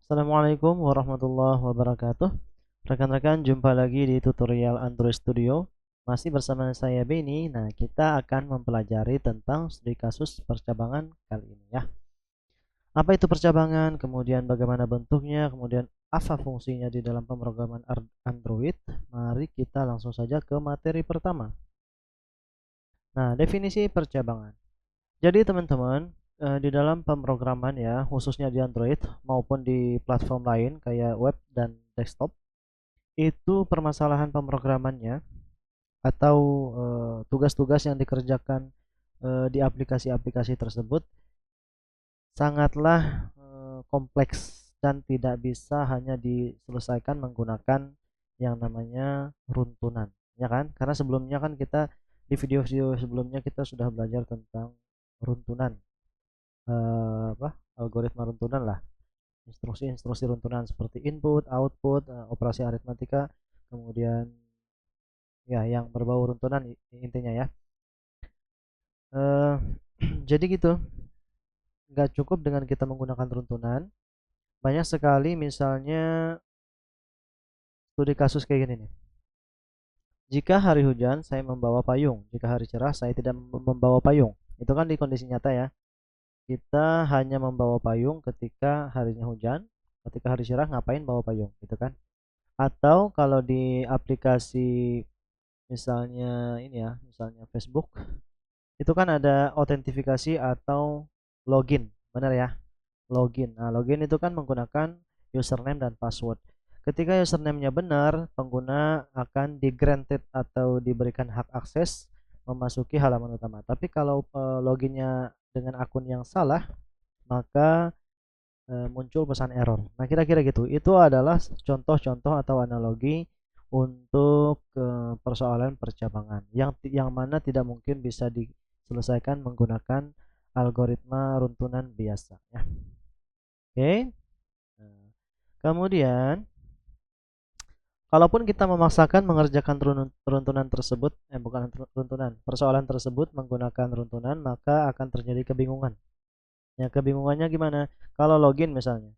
Assalamualaikum warahmatullahi wabarakatuh. Rekan-rekan, jumpa lagi di tutorial Android Studio. Masih bersama saya Beni. Nah, kita akan mempelajari tentang studi kasus percabangan kali ini ya. Apa itu percabangan? Kemudian bagaimana bentuknya? Kemudian apa fungsinya di dalam pemrograman Android? Mari kita langsung saja ke materi pertama. Nah, definisi percabangan. Jadi teman-teman, di dalam pemrograman ya, khususnya di Android maupun di platform lain kayak web dan desktop, itu permasalahan pemrogramannya atau tugas-tugas yang dikerjakan di aplikasi-aplikasi tersebut sangatlah kompleks dan tidak bisa hanya diselesaikan menggunakan yang namanya runtunan, ya kan? Karena sebelumnya kan kita di video-video sebelumnya kita sudah belajar tentang runtunan, algoritma runtunan lah, instruksi-instruksi runtunan seperti input, output, operasi aritmatika, kemudian ya yang berbau runtunan intinya ya. eh jadi gitu, nggak cukup dengan kita menggunakan runtunan, banyak sekali misalnya studi kasus kayak gini nih. Jika hari hujan saya membawa payung, jika hari cerah saya tidak membawa payung. Itu kan di kondisi nyata ya, kita hanya membawa payung ketika harinya hujan, ketika hari cerah ngapain bawa payung gitu kan. Atau kalau di aplikasi misalnya ini ya, misalnya Facebook, itu kan ada autentifikasi atau login, benar ya? Login. Nah, login itu kan menggunakan username dan password. Ketika username-nya benar, pengguna akan di granted atau diberikan hak akses memasuki halaman utama. Tapi kalau loginnya dengan akun yang salah, maka muncul pesan error. Nah, kira-kira gitu. Itu adalah contoh-contoh atau analogi untuk persoalan percabangan yang mana tidak mungkin bisa diselesaikan menggunakan algoritma runtunan biasa ya. Oke. Nah, kemudian kalaupun kita memaksakan mengerjakan runtunan tersebut, bukan runtunan, persoalan tersebut menggunakan runtunan, maka akan terjadi kebingungan. Ya, kebingungannya gimana? Kalau login misalnya,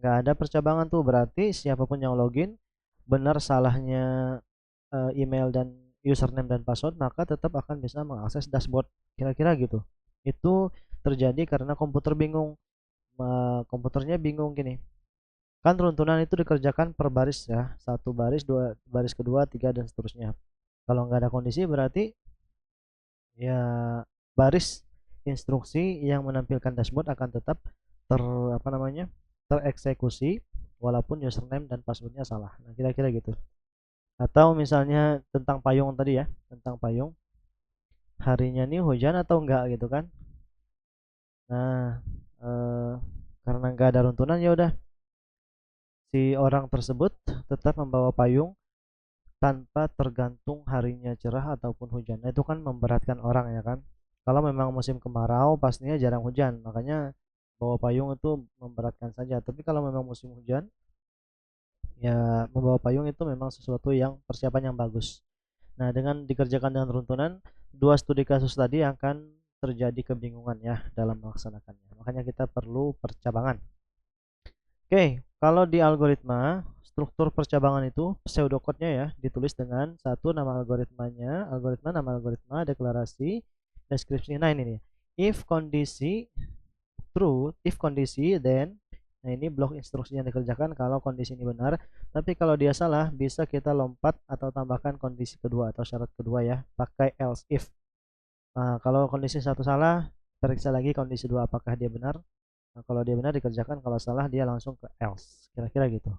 nggak ada percabangan tuh, berarti siapapun yang login, benar salahnya email dan username dan password, maka tetap akan bisa mengakses dashboard. Kira-kira gitu. Itu terjadi karena komputer bingung. Komputernya bingung gini. Kan runtunan itu dikerjakan per baris ya, satu baris, dua baris kedua, tiga dan seterusnya. Kalau nggak ada kondisi berarti ya baris instruksi yang menampilkan dashboard akan tetap ter apa namanya tereksekusi walaupun username dan passwordnya salah. Nah, kira-kira gitu. Atau misalnya tentang payung tadi ya, tentang payung, harinya nih hujan atau enggak gitu kan. Nah, eh, karena nggak ada runtunan ya udah, si orang tersebut tetap membawa payung tanpa tergantung harinya cerah ataupun hujan. Nah, itu kan memberatkan orang ya kan. Kalau memang musim kemarau pastinya jarang hujan, makanya bawa payung itu memberatkan saja. Tapi kalau memang musim hujan, ya membawa payung itu memang sesuatu yang persiapan yang bagus. Nah, dengan dikerjakan dengan runtunan, dua studi kasus tadi akan terjadi kebingungan ya dalam melaksanakannya. Makanya kita perlu percabangan. Oke, kalau di algoritma, struktur percabangan itu pseudocode-nya ya ditulis dengan satu nama algoritmanya, nama algoritma, deklarasi, deskripsi. Nah, ini nih. If kondisi true, if kondisi then, nah ini blok instruksi yang dikerjakan kalau kondisi ini benar. Tapi kalau dia salah, bisa kita lompat atau tambahkan kondisi kedua atau syarat kedua ya, pakai else if. Nah, kalau kondisi satu salah, periksa lagi kondisi dua apakah dia benar. Nah, kalau dia benar dikerjakan, kalau salah dia langsung ke else. Kira-kira gitu.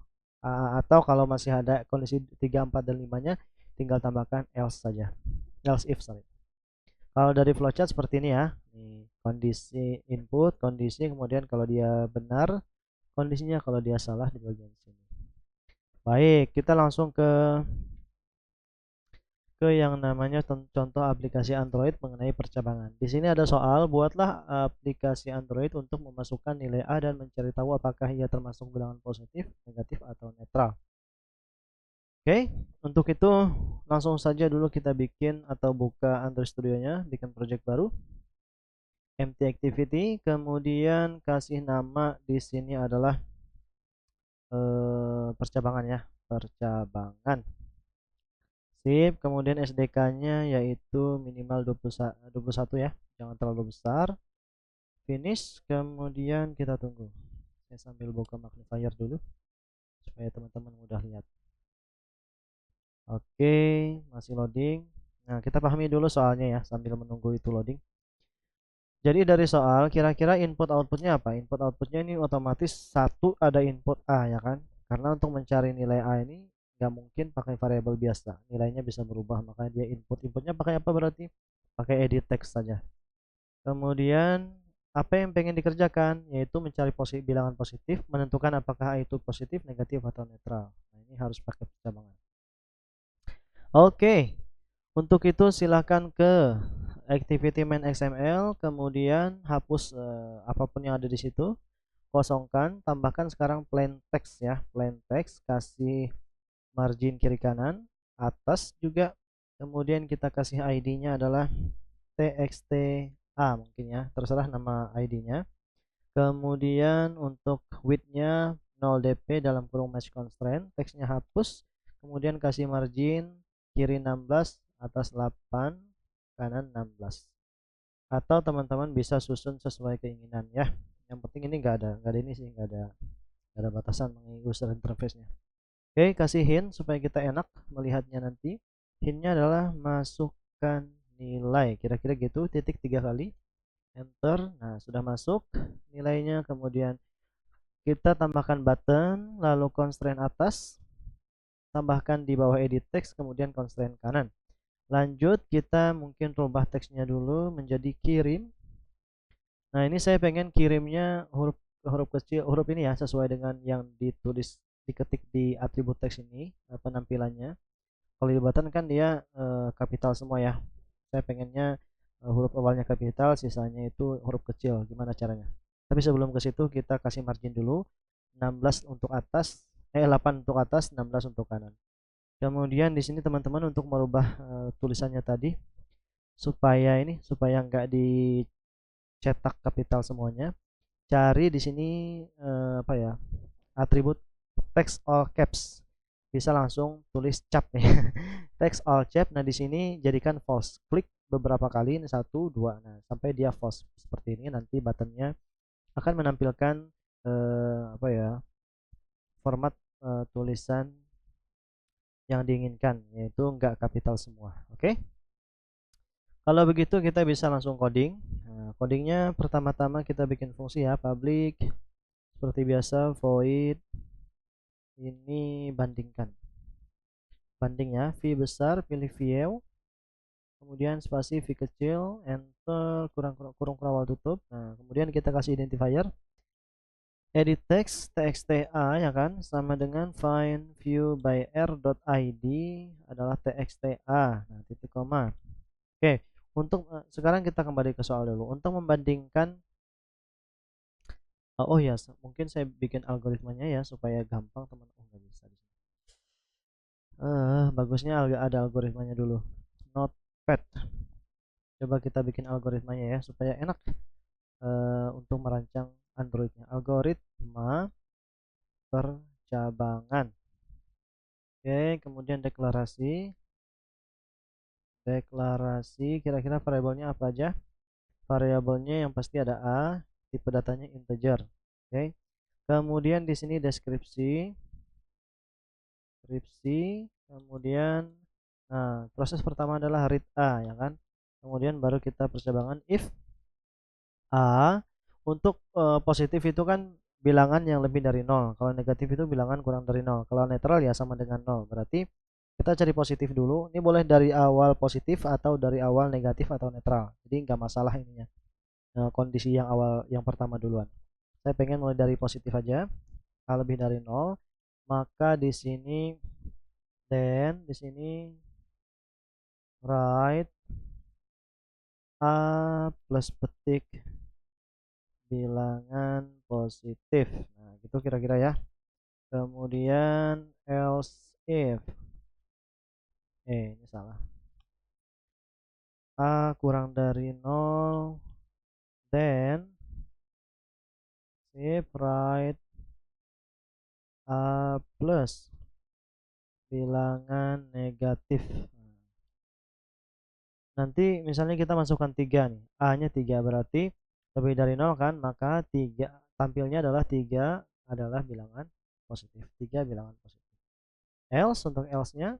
Atau kalau masih ada kondisi 3, 4 dan 5-nya, tinggal tambahkan else saja. Else if, sorry. Kalau dari flowchart seperti ini ya. Nih, kondisi input, kondisi, kemudian kalau dia benar, kondisinya, kalau dia salah di bagian sini. Baik, kita langsung ke yang namanya contoh aplikasi Android mengenai percabangan. Di sini ada soal, buatlah aplikasi Android untuk memasukkan nilai A dan mencari tahu apakah ia termasuk bilangan positif, negatif, atau netral. Oke, untuk itu langsung saja dulu kita bikin atau buka Android Studio-nya, bikin project baru, empty activity, kemudian kasih nama di sini adalah percabangan ya, percabangan. Sip, kemudian SDK-nya yaitu minimal 21 ya, jangan terlalu besar. Finish, kemudian kita tunggu. Saya sambil buka magnifier dulu supaya teman-teman mudah lihat. Oke, masih loading. Nah, kita pahami dulu soalnya ya sambil menunggu itu loading. Jadi dari soal kira-kira input outputnya apa? Input outputnya ini otomatis satu ada input A ya kan? Karena untuk mencari nilai A ini nggak mungkin pakai variabel biasa, nilainya bisa berubah, makanya dia inputnya pakai apa berarti? Pakai edit text saja. Kemudian apa yang pengen dikerjakan yaitu mencari bilangan positif, menentukan apakah A itu positif, negatif atau netral. Nah, ini harus pakai percabangan. Oke, untuk itu silahkan ke activity main XML, kemudian hapus apapun yang ada di situ, kosongkan, tambahkan sekarang plain text ya, plain text, kasih margin kiri kanan, atas juga, kemudian kita kasih ID-nya adalah txta mungkin ya, terserah nama ID-nya. Kemudian untuk width-nya 0 dp dalam kurung match constraint, teksnya hapus, kemudian kasih margin kiri 16, atas 8, kanan 16. Atau teman-teman bisa susun sesuai keinginan ya. Yang penting ini nggak ada ini sih, nggak ada batasan mengenai user interface-nya. Oke, kasih hint supaya kita enak melihatnya nanti. Hintnya adalah masukkan nilai, kira-kira gitu, titik 3 kali, enter. Nah, sudah masuk nilainya, kemudian kita tambahkan button, lalu constraint atas, tambahkan di bawah edit text, kemudian constraint kanan. Lanjut, kita mungkin rubah teksnya dulu menjadi kirim. Nah, ini saya pengen kirimnya huruf huruf kecil, huruf ini ya, sesuai dengan yang ditulis diketik di atribut teks ini, penampilannya. Kalau di button kan dia kapital semua ya. Saya pengennya huruf awalnya kapital, sisanya itu huruf kecil. Gimana caranya? Tapi sebelum ke situ kita kasih margin dulu. 16 untuk atas, 8 untuk atas, 16 untuk kanan. Kemudian di sini teman-teman untuk merubah tulisannya tadi supaya nggak dicetak kapital semuanya. Cari di sini apa ya? Atribut text all caps. Bisa langsung tulis cap nih. Text all cap. Nah, di sini jadikan false. Klik beberapa kali, 1 2. Nah, sampai dia false seperti ini, nanti buttonnya akan menampilkan apa ya? Format tulisan yang diinginkan, yaitu enggak kapital semua. Oke? Kalau begitu kita bisa langsung coding. Nah, codingnya pertama-tama kita bikin fungsi ya, public seperti biasa, void ini bandingkan. Banding ya, V besar pilih view, kemudian spasi V kecil, enter, kurung kawal tutup. Nah, kemudian kita kasih identifier edit text txta ya kan, sama dengan find view by r.id adalah txta. Nah, titik koma. Oke, untuk sekarang kita kembali ke soal dulu. Untuk membandingkan oh ya, mungkin saya bikin algoritmanya ya supaya gampang teman. Oh, nggak bisa di sini. Bagusnya ada algoritmanya dulu. Notepad. Coba kita bikin algoritmanya ya supaya enak untuk merancang Androidnya. Algoritma percabangan. Oke, kemudian deklarasi. Deklarasi kira-kira variabelnya apa aja? Variabelnya yang pasti ada A, tipe datanya integer. Oke. Kemudian di sini deskripsi. Kemudian nah, proses pertama adalah read A ya kan. Kemudian baru kita percabangan if A. Untuk positif itu kan bilangan yang lebih dari 0. Kalau negatif itu bilangan kurang dari 0. Kalau netral ya sama dengan 0. Berarti kita cari positif dulu. Ini boleh dari awal positif atau dari awal negatif atau netral. Jadi nggak masalah ininya. Kondisi yang awal yang pertama duluan. Saya pengen mulai dari positif aja. A lebih dari 0. Maka di sini then di sini write A plus petik bilangan positif. Nah, gitu kira-kira ya. Kemudian else if ini salah. A kurang dari 0, then if write A plus bilangan negatif. Nanti misalnya kita masukkan 3 nih, A-nya 3 berarti lebih dari 0 kan, maka 3 tampilnya adalah 3 adalah bilangan positif. 3 bilangan positif. Else, untuk else-nya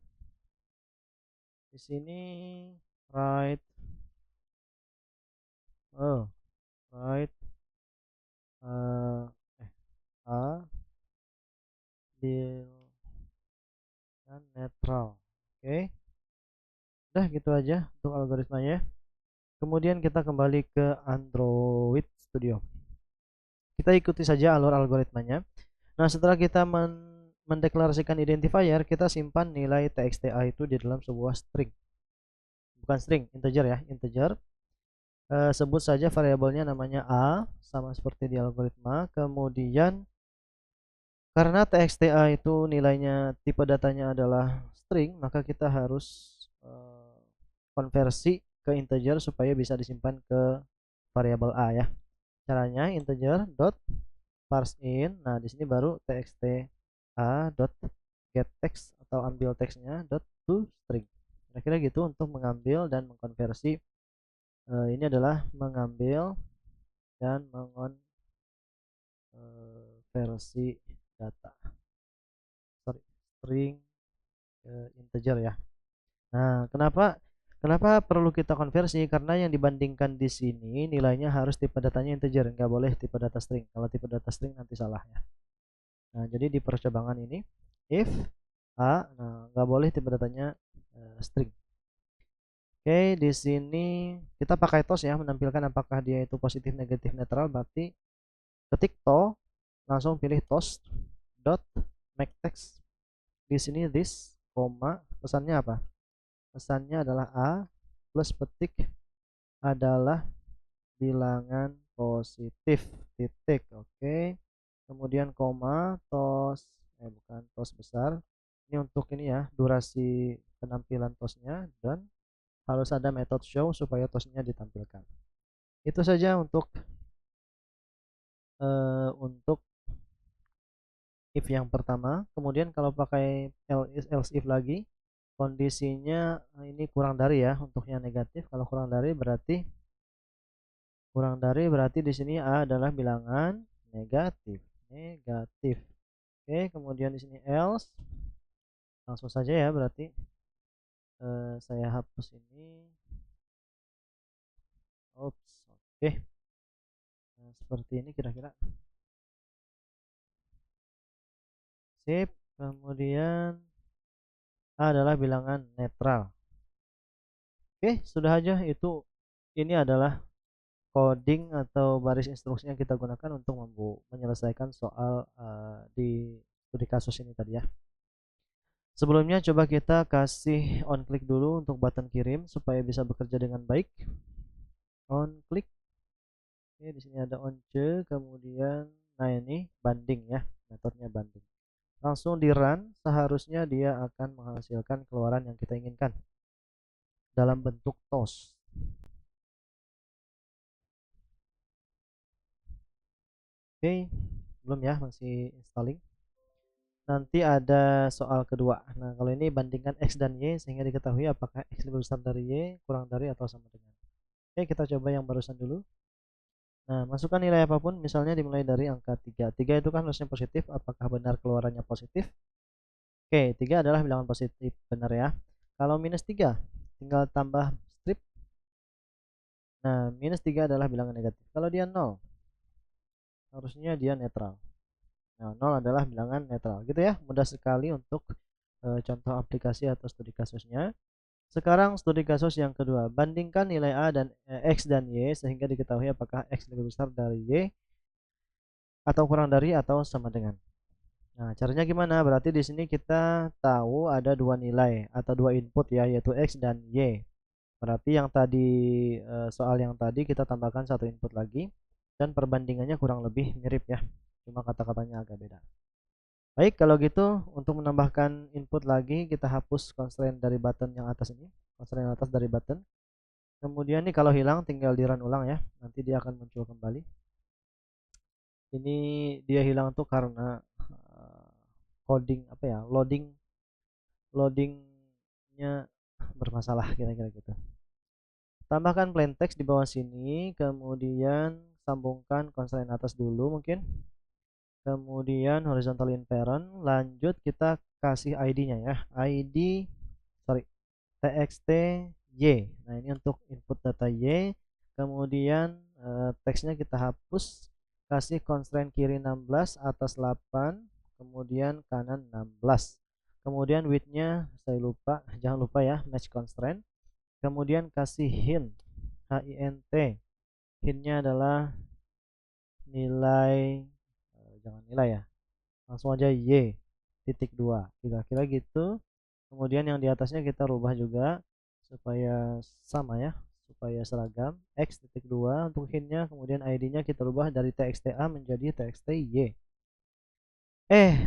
di sini write write A bilangan netral. Oke. Udah gitu aja untuk algoritmanya. Kemudian kita kembali ke Android Studio. Kita ikuti saja alur algoritmanya. Nah, setelah kita mendeklarasikan identifier, kita simpan nilai txta itu di dalam sebuah string. Bukan string, integer ya, integer. Sebut saja variabelnya namanya A, sama seperti di algoritma. Kemudian karena txta itu nilainya tipe datanya adalah string, maka kita harus konversi ke integer supaya bisa disimpan ke variabel A ya. Caranya integer dot parse in. Nah, di sini baru txt a dot get text atau ambil teksnya dot to string. Kira-kira gitu untuk mengambil dan mengkonversi. Ini adalah mengambil dan mengonversi data. Sorry, string ke integer ya. Nah, kenapa perlu kita konversi? Karena yang dibandingkan di sini nilainya harus tipe datanya integer, nggak boleh tipe data string. Kalau tipe data string nanti salah ya. Nah, jadi di percobaan ini if a, nah nggak boleh tipe datanya string. Oke, di sini kita pakai toss ya, menampilkan apakah dia itu positif, negatif, netral. Berarti ketik to, langsung pilih toss dot make text. Di sini this, koma, pesannya apa? Pesannya adalah a plus petik adalah bilangan positif, titik. Oke. Kemudian koma, tos, bukan tos besar. Ini untuk ini ya, durasi penampilan tosnya, dan harus ada metode show supaya tosnya ditampilkan. Itu saja untuk if yang pertama. Kemudian kalau pakai else if lagi, kondisinya ini kurang dari ya untuk yang negatif. Kalau kurang dari berarti di sini A adalah bilangan negatif. Negatif. Oke, kemudian di sini else langsung saja ya, berarti saya hapus ini. Oops, oke. Nah, seperti ini kira-kira. Sip. Kemudian A adalah bilangan netral. Oke, sudah aja itu. Ini adalah coding atau baris instruksi yang kita gunakan untuk menyelesaikan soal di studi kasus ini tadi ya. Sebelumnya coba kita kasih on click dulu untuk button kirim supaya bisa bekerja dengan baik. On click. Oke, di sini ada on ce, kemudian nah ini banding ya, metodenya banding. Langsung di run, seharusnya dia akan menghasilkan keluaran yang kita inginkan dalam bentuk tos. Oke, belum ya, masih installing. Nanti ada soal kedua. Nah, kalau ini bandingkan X dan Y sehingga diketahui apakah X lebih besar dari Y, kurang dari, atau sama dengan. Oke, kita coba yang barusan dulu. Nah, masukkan nilai apapun, misalnya dimulai dari angka 3. 3 itu kan harusnya positif, apakah benar keluarannya positif? Oke, 3 adalah bilangan positif, benar ya. Kalau minus 3, tinggal tambah strip. Nah, minus 3 adalah bilangan negatif. Kalau dia 0, harusnya dia netral. Nah, 0 adalah bilangan netral. Gitu ya, mudah sekali untuk contoh aplikasi atau studi kasusnya. Sekarang studi kasus yang kedua. Bandingkan nilai A dan X dan Y sehingga diketahui apakah X lebih besar dari Y atau kurang dari atau sama dengan. Nah, caranya gimana? Berarti di sini kita tahu ada dua nilai atau dua input ya, yaitu X dan Y. Berarti yang tadi soal yang tadi kita tambahkan satu input lagi dan perbandingannya kurang lebih mirip ya. Cuma kata-katanya agak beda. Baik, kalau gitu untuk menambahkan input lagi kita hapus constraint dari button yang atas ini, constraint atas dari button. Kemudian nih kalau hilang tinggal di run ulang ya, nanti dia akan muncul kembali. Ini dia hilang tuh karena coding apa ya, loadingnya bermasalah kira-kira gitu. Tambahkan plain text di bawah sini, kemudian sambungkan constraint atas dulu mungkin, kemudian horizontal in parent, lanjut kita kasih ID-nya ya, ID txt y. Nah ini untuk input data y, kemudian teksnya kita hapus, kasih constraint kiri 16, atas 8, kemudian kanan 16, kemudian width-nya saya lupa, jangan lupa ya, match constraint, kemudian kasih hint, hint, hintnya adalah nilai, jangan nilai ya, langsung aja y titik 2, kira-kira gitu. Kemudian yang di atasnya kita rubah juga supaya sama ya, supaya seragam, x titik 2 untuk hintnya, kemudian id-nya kita rubah dari txt a menjadi txt y,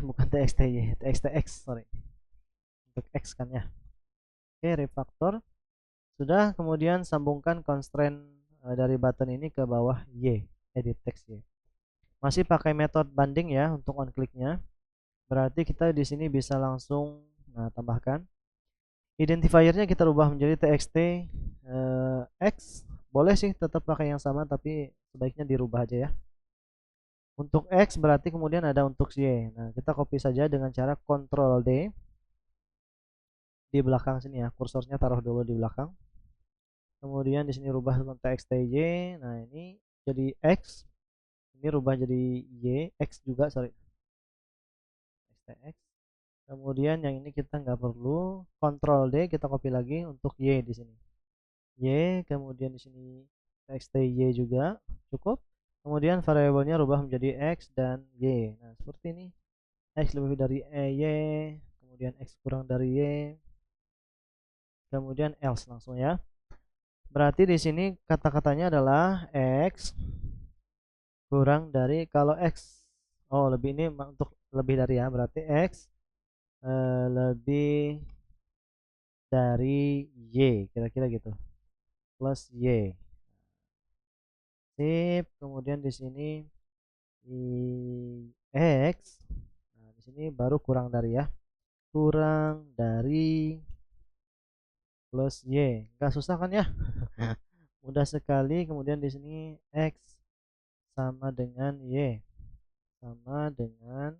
bukan txt y, txt x, sorry, untuk x kan ya. Oke, refactor sudah, kemudian sambungkan constraint dari button ini ke bawah y, edit text y. Masih pakai metode banding ya untuk on click-nya. Berarti kita di sini bisa langsung tambahkan identifiernya, kita rubah menjadi txt x. Boleh sih tetap pakai yang sama, tapi sebaiknya dirubah aja ya. Untuk x berarti kemudian ada untuk y. Nah, kita copy saja dengan cara Ctrl D di belakang sini ya. Kursornya taruh dulu di belakang. Kemudian di sini rubah txt y. Nah, ini jadi x. Ini rubah jadi y, x juga, sorry. X. Kemudian yang ini kita nggak perlu, Ctrl D kita copy lagi untuk y di sini. Y, kemudian di sini txt y juga cukup. Kemudian variabelnya rubah menjadi x dan y. Nah, seperti ini. X lebih dari y, kemudian x kurang dari y. Kemudian else langsung ya. Berarti di sini kata-katanya adalah x kurang dari, kalau x lebih, ini untuk lebih dari ya, berarti x lebih dari y, kira-kira gitu, plus y. Sip. Kemudian di sini x, nah di sini baru kurang dari ya, kurang dari plus y. Nggak susah kan ya? Mudah sekali. Kemudian di sini x sama dengan y, sama dengan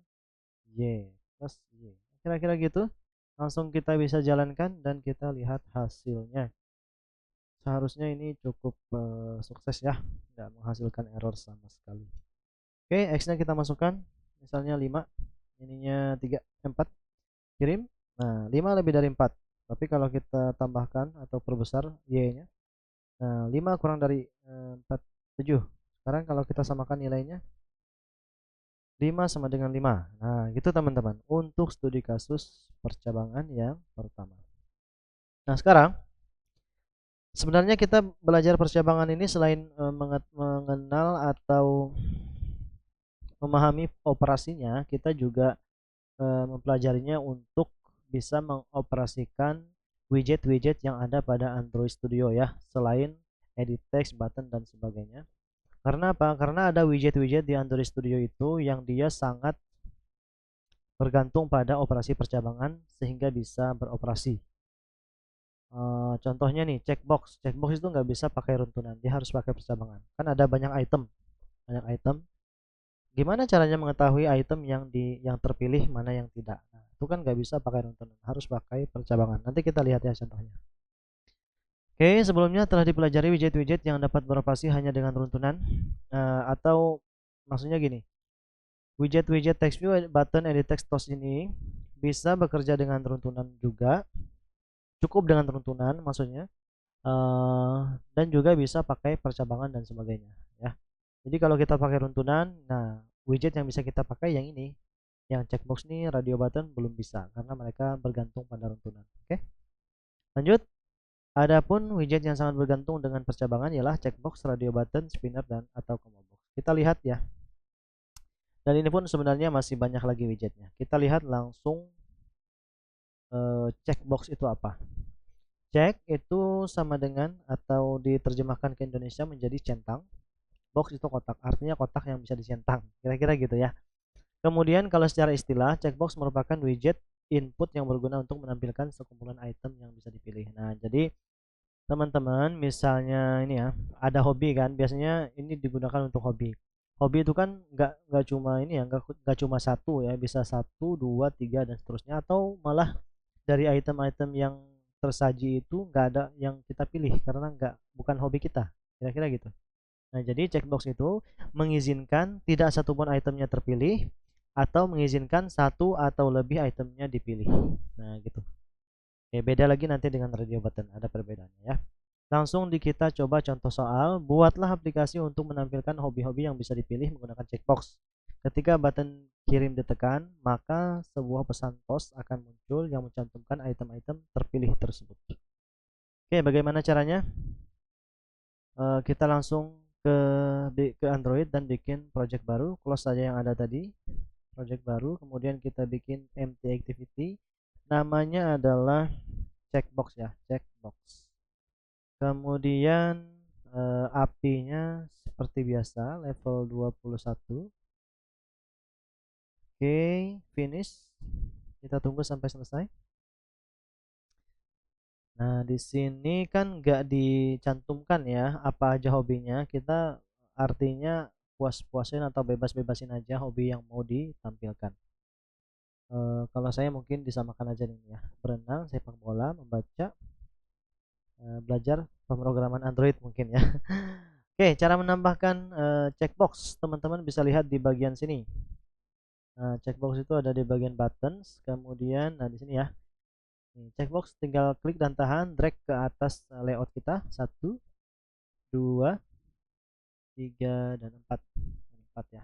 y plus y, kira-kira gitu. Langsung kita bisa jalankan dan kita lihat hasilnya. Seharusnya ini cukup sukses ya, nggak menghasilkan error sama sekali. Oke, x nya kita masukkan misalnya 5, ininya 3, 4, kirim. Nah, 5 lebih dari 4, tapi kalau kita tambahkan atau perbesar y nya, nah 5 kurang dari 4, 7. Sekarang kalau kita samakan nilainya, 5 sama dengan 5. Nah, gitu teman-teman untuk studi kasus percabangan yang pertama. Nah, sekarang sebenarnya kita belajar percabangan ini selain mengenal atau memahami operasinya, kita juga mempelajarinya untuk bisa mengoperasikan widget-widget yang ada pada Android Studio ya, selain edit text, button dan sebagainya. Karena apa? Karena ada widget-widget di Android Studio itu yang dia sangat bergantung pada operasi percabangan sehingga bisa beroperasi. Contohnya nih, checkbox itu nggak bisa pakai runtunan, dia harus pakai percabangan. Kan ada banyak item. Gimana caranya mengetahui item yang terpilih mana yang tidak? Nah, itu kan nggak bisa pakai runtunan, harus pakai percabangan. Nanti kita lihat ya contohnya. Oke, sebelumnya telah dipelajari widget-widget yang dapat beroperasi hanya dengan runtunan, atau maksudnya gini, widget-widget text view, button, edit text, toast ini bisa bekerja dengan runtunan juga, cukup dengan runtunan maksudnya, dan juga bisa pakai percabangan dan sebagainya ya. Jadi kalau kita pakai runtunan, nah widget yang bisa kita pakai yang ini, yang checkbox nih, radio button belum bisa karena mereka bergantung pada runtunan. Oke, lanjut. Adapun widget yang sangat bergantung dengan percabangan ialah checkbox, radio button, spinner dan atau combo box. Kita lihat ya. Dan ini pun sebenarnya masih banyak lagi widgetnya. Kita lihat langsung checkbox itu apa. Check itu sama dengan atau diterjemahkan ke Indonesia menjadi centang. Box itu kotak, artinya kotak yang bisa dicentang. Kira-kira gitu ya. Kemudian kalau secara istilah, checkbox merupakan widget input yang berguna untuk menampilkan sekumpulan item yang bisa dipilih. Nah, jadi teman-teman misalnya ini ya, ada hobi kan, biasanya ini digunakan untuk hobi. Hobi itu kan nggak cuma ini ya, nggak cuma satu ya, bisa satu, dua, tiga dan seterusnya, atau malah dari item-item yang tersaji itu nggak ada yang kita pilih karena bukan hobi kita, kira-kira gitu. Nah, jadi checkbox itu mengizinkan tidak satupun itemnya terpilih atau mengizinkan satu atau lebih itemnya dipilih. Nah, gitu. Oke, beda lagi nanti dengan radio button, ada perbedaannya ya. Langsung kita coba contoh soal, buatlah aplikasi untuk menampilkan hobi-hobi yang bisa dipilih menggunakan checkbox. Ketika button kirim ditekan, maka sebuah pesan pos akan muncul yang mencantumkan item-item terpilih tersebut. Oke, bagaimana caranya? Kita langsung ke Android dan bikin project baru, close saja yang ada tadi, project baru, kemudian kita bikin empty activity, namanya adalah checkbox ya, checkbox. Kemudian API-nya seperti biasa level 21. Oke, finish. Kita tunggu sampai selesai. Nah, di sini kan nggak dicantumkan ya apa aja hobinya. Kita artinya puas-puasin atau bebas-bebasin aja hobi yang mau ditampilkan. Kalau saya mungkin disamakan aja nih ya, berenang, sepak bola, membaca, belajar pemrograman Android mungkin ya. Oke, cara menambahkan checkbox teman-teman bisa lihat di bagian sini. Nah, checkbox itu ada di bagian buttons, kemudian nah di sini ya. Checkbox tinggal klik dan tahan, drag ke atas layout kita, 1, 2, 3, dan 4. 4 ya.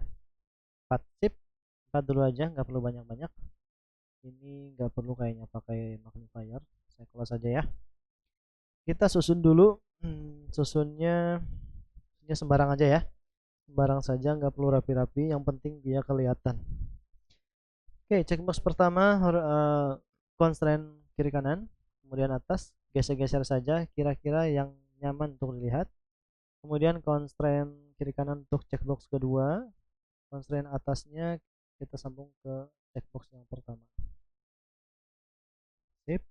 4 sip. 4 dulu aja, nggak perlu banyak-banyak. Ini nggak perlu kayaknya pakai magnifier. Saya close saja ya. Kita susun dulu. Susunnya sembarang aja ya. Sembarang saja, nggak perlu rapi-rapi. Yang penting dia kelihatan. Oke, checkbox pertama constraint kiri kanan, kemudian atas, geser-geser saja kira-kira yang nyaman untuk dilihat. Kemudian constraint kiri kanan untuk checkbox kedua, constraint atasnya kita sambung ke checkbox yang pertama. Sip.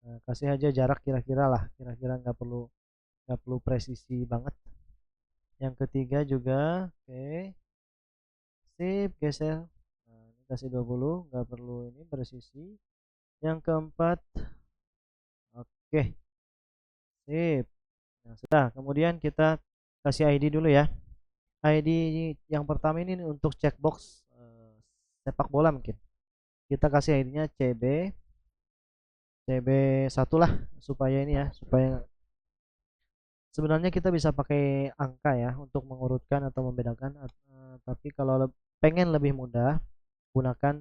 Nah, kasih aja jarak kira-kira lah, kira-kira nggak perlu presisi banget. Yang ketiga juga, oke. Sip, geser. Nah, ini kasih 20, nggak perlu ini presisi. Yang keempat, oke. Sip. Nah, sudah. Kemudian kita kasih ID dulu ya. ID yang pertama ini untuk checkbox sepak bola mungkin. Kita kasih ID-nya CB1 lah supaya ini ya, supaya sebenarnya kita bisa pakai angka ya untuk mengurutkan atau membedakan, tapi kalau pengen lebih mudah gunakan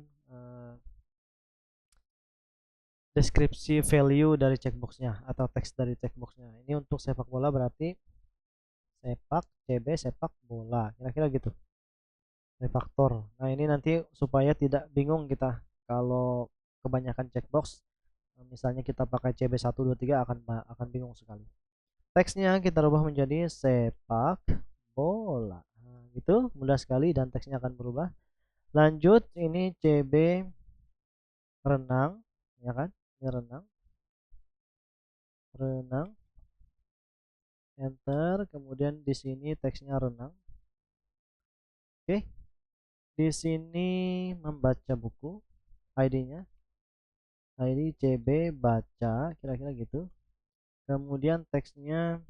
deskripsi value dari checkboxnya atau teks dari checkboxnya. Ini untuk sepak bola berarti sepak CB sepak bola, kira-kira gitu, refaktor. Nah, ini nanti supaya tidak bingung kita kalau kebanyakan checkbox, misalnya kita pakai CB123 akan bingung sekali. Teksnya kita rubah menjadi sepak bola. Nah, gitu mudah sekali dan teksnya akan berubah. Lanjut, ini CB renang ya kan, ini renang, renang, enter, kemudian di sini teksnya renang. Oke, di sini membaca buku, ID-nya ID CB baca, kira-kira gitu. Kemudian teksnya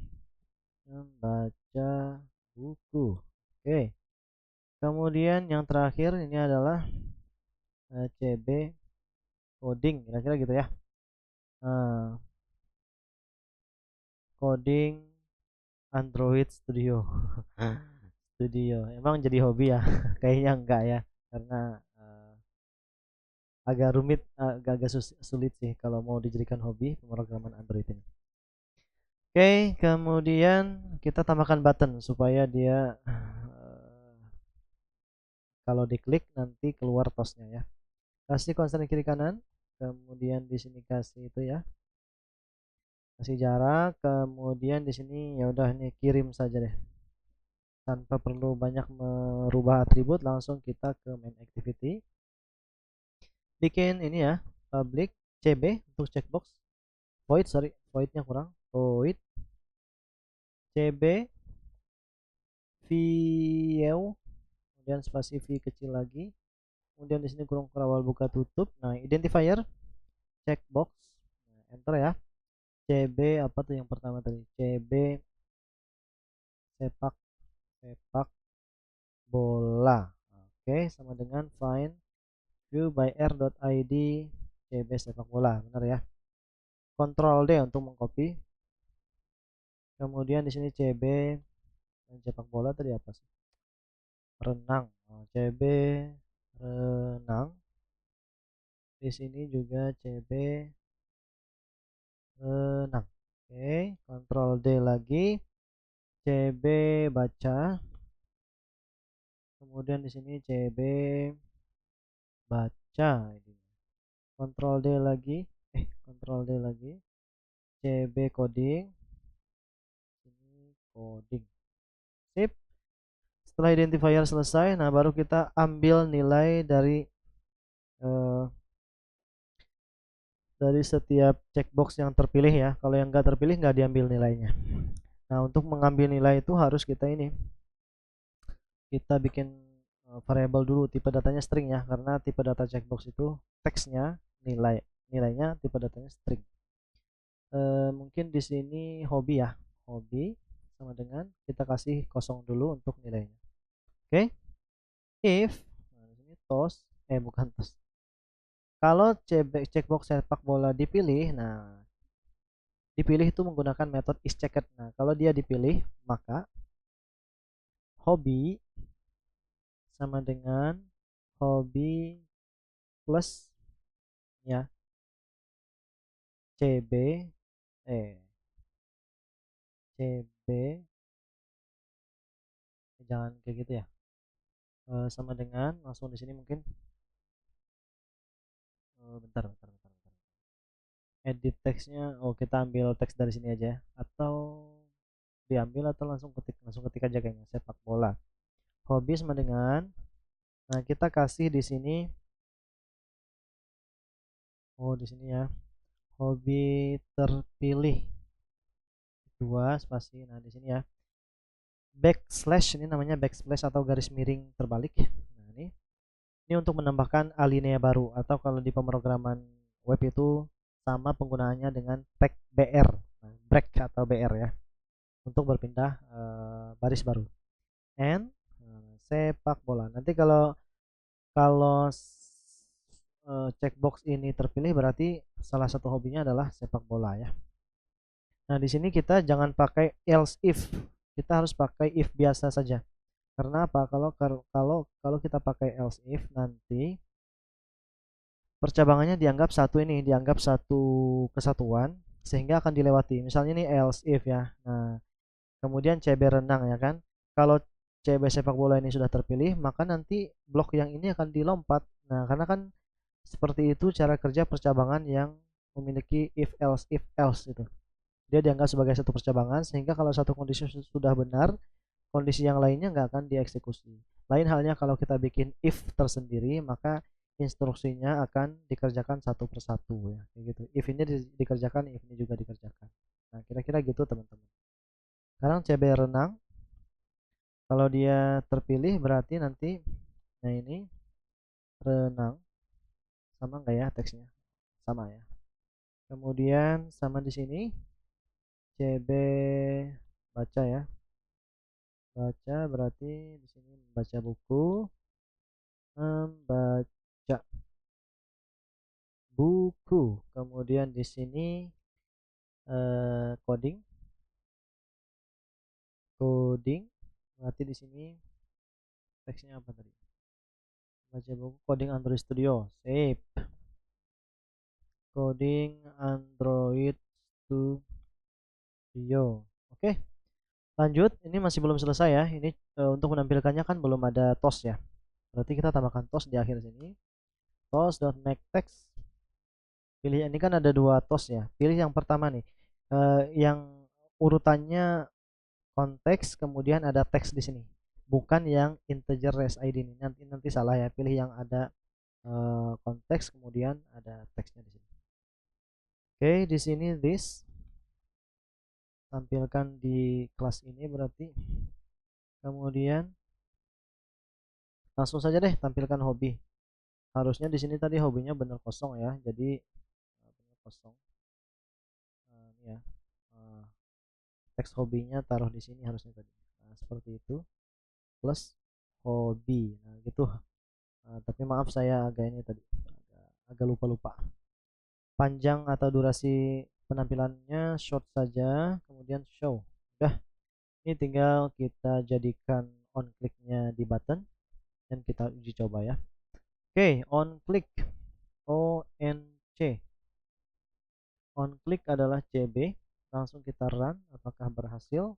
membaca buku. Oke, kemudian yang terakhir ini adalah CB coding, kira-kira gitu ya. Coding Android Studio. Studio emang jadi hobi ya? Kayaknya enggak ya, karena agak rumit, agak sulit sih kalau mau dijadikan hobi pemrograman Android ini. Oke, kemudian kita tambahkan button supaya dia kalau diklik nanti keluar tosnya ya. Kasih constraint kiri kanan, kemudian di sini kasih itu ya, kasih jarak, kemudian di sini ya udah, ini kirim saja deh. tanpa perlu banyak merubah atribut, langsung kita ke main activity. Bikin ini ya, public cb untuk checkbox, voidnya kurang, void cb view, kemudian spasi v kecil lagi, kemudian di sini kurung kerawal buka tutup. Nah, identifier checkbox, nah, enter ya. cb apa tuh yang pertama tadi, cb sepak bola. Oke, sama dengan find view by r.id cb sepak bola, benar ya. Ctrl D untuk mengcopy. Kemudian di sini cb sepak bola tadi apa sih? Renang. cb renang. Di sini juga cb renang. Oke, Ctrl D lagi. cb baca. Kemudian di sini cb baca ini. Ctrl D lagi. Ctrl D lagi. cb coding. Ini coding. Sip. Setelah identifier selesai, nah baru kita ambil nilai dari setiap checkbox yang terpilih ya. Kalau yang nggak terpilih nggak diambil nilainya. Nah, untuk mengambil nilai itu harus kita bikin variabel dulu, tipe datanya string ya, karena tipe data checkbox itu teksnya nilainya tipe datanya string. Mungkin di sini hobi ya, hobi sama dengan kita kasih kosong dulu untuk nilainya. Oke. If nah, di sini bukan tos. Kalau checkbox sepak bola dipilih, nah dipilih itu menggunakan metode isChecked. Nah, kalau dia dipilih, maka hobi sama dengan hobi plus ya cb jangan kayak gitu ya, sama dengan langsung di sini mungkin bentar, edit teksnya. Kita ambil teks dari sini aja, atau diambil atau langsung ketik aja kayaknya, sepak bola. Hobi sama dengan, nah kita kasih di sini, di sini ya, hobi terpilih 2 spasi. Nah, di sini ya, backslash, ini namanya backslash atau garis miring terbalik. Nah, ini untuk menambahkan alinea baru, atau kalau di pemrograman web itu sama penggunaannya dengan tag br, nah, break atau br ya, untuk berpindah baris baru. And sepak bola. Nanti kalau checkbox ini terpilih berarti salah satu hobinya adalah sepak bola ya. Nah, di sini kita jangan pakai else if, kita harus pakai if biasa saja. Karena apa? Kalau kita pakai else if, nanti percabangannya dianggap satu kesatuan, sehingga akan dilewati. Misalnya ini else if ya. Nah, kemudian cb renang ya kan. Kalau cb sepak bola ini sudah terpilih, maka nanti blok yang ini akan dilompat. Nah, karena kan seperti itu cara kerja percabangan yang memiliki if else itu. Dia dianggap sebagai satu percabangan, sehingga kalau satu kondisi sudah benar, kondisi yang lainnya nggak akan dieksekusi. Lain halnya kalau kita bikin if tersendiri, maka instruksinya akan dikerjakan satu persatu ya, kayak gitu. If ini dikerjakan, if ini juga dikerjakan. Nah, kira-kira gitu teman-teman. Sekarang cb renang, kalau dia terpilih berarti nanti, nah ini renang, sama nggak ya teksnya? Sama ya. Kemudian sama di sini cb baca ya. Baca berarti di sini membaca buku, membaca buku. Kemudian di sini coding berarti di sini teksnya apa tadi? Baca buku, coding Android Studio. Sip. Coding Android Studio. Oke, lanjut. Ini masih belum selesai ya. Ini untuk menampilkannya kan belum ada tos ya. Berarti kita tambahkan tos di akhir sini. Tos.makeText. Pilih, ini kan ada 2 tos ya. Pilih yang pertama nih. Yang urutannya konteks, kemudian ada teks di sini. bukan yang integer res ID ini. Nanti salah ya, pilih yang ada konteks kemudian ada teksnya di sini. Oke, di sini this tampilkan di kelas ini berarti. Kemudian langsung saja deh tampilkan hobi. Harusnya di sini tadi hobinya benar kosong ya, jadi benar kosong. Ini ya, teks hobinya taruh di sini harusnya tadi. Nah, seperti itu plus hobi. Nah, gitu. Tapi maaf saya agak ini tadi agak lupa-lupa. Panjang atau durasi penampilannya short saja, kemudian show. Udah, ini tinggal kita jadikan on click-nya di button dan kita uji coba ya. Oke, on click ONC. On click adalah CB. Langsung kita run, apakah berhasil?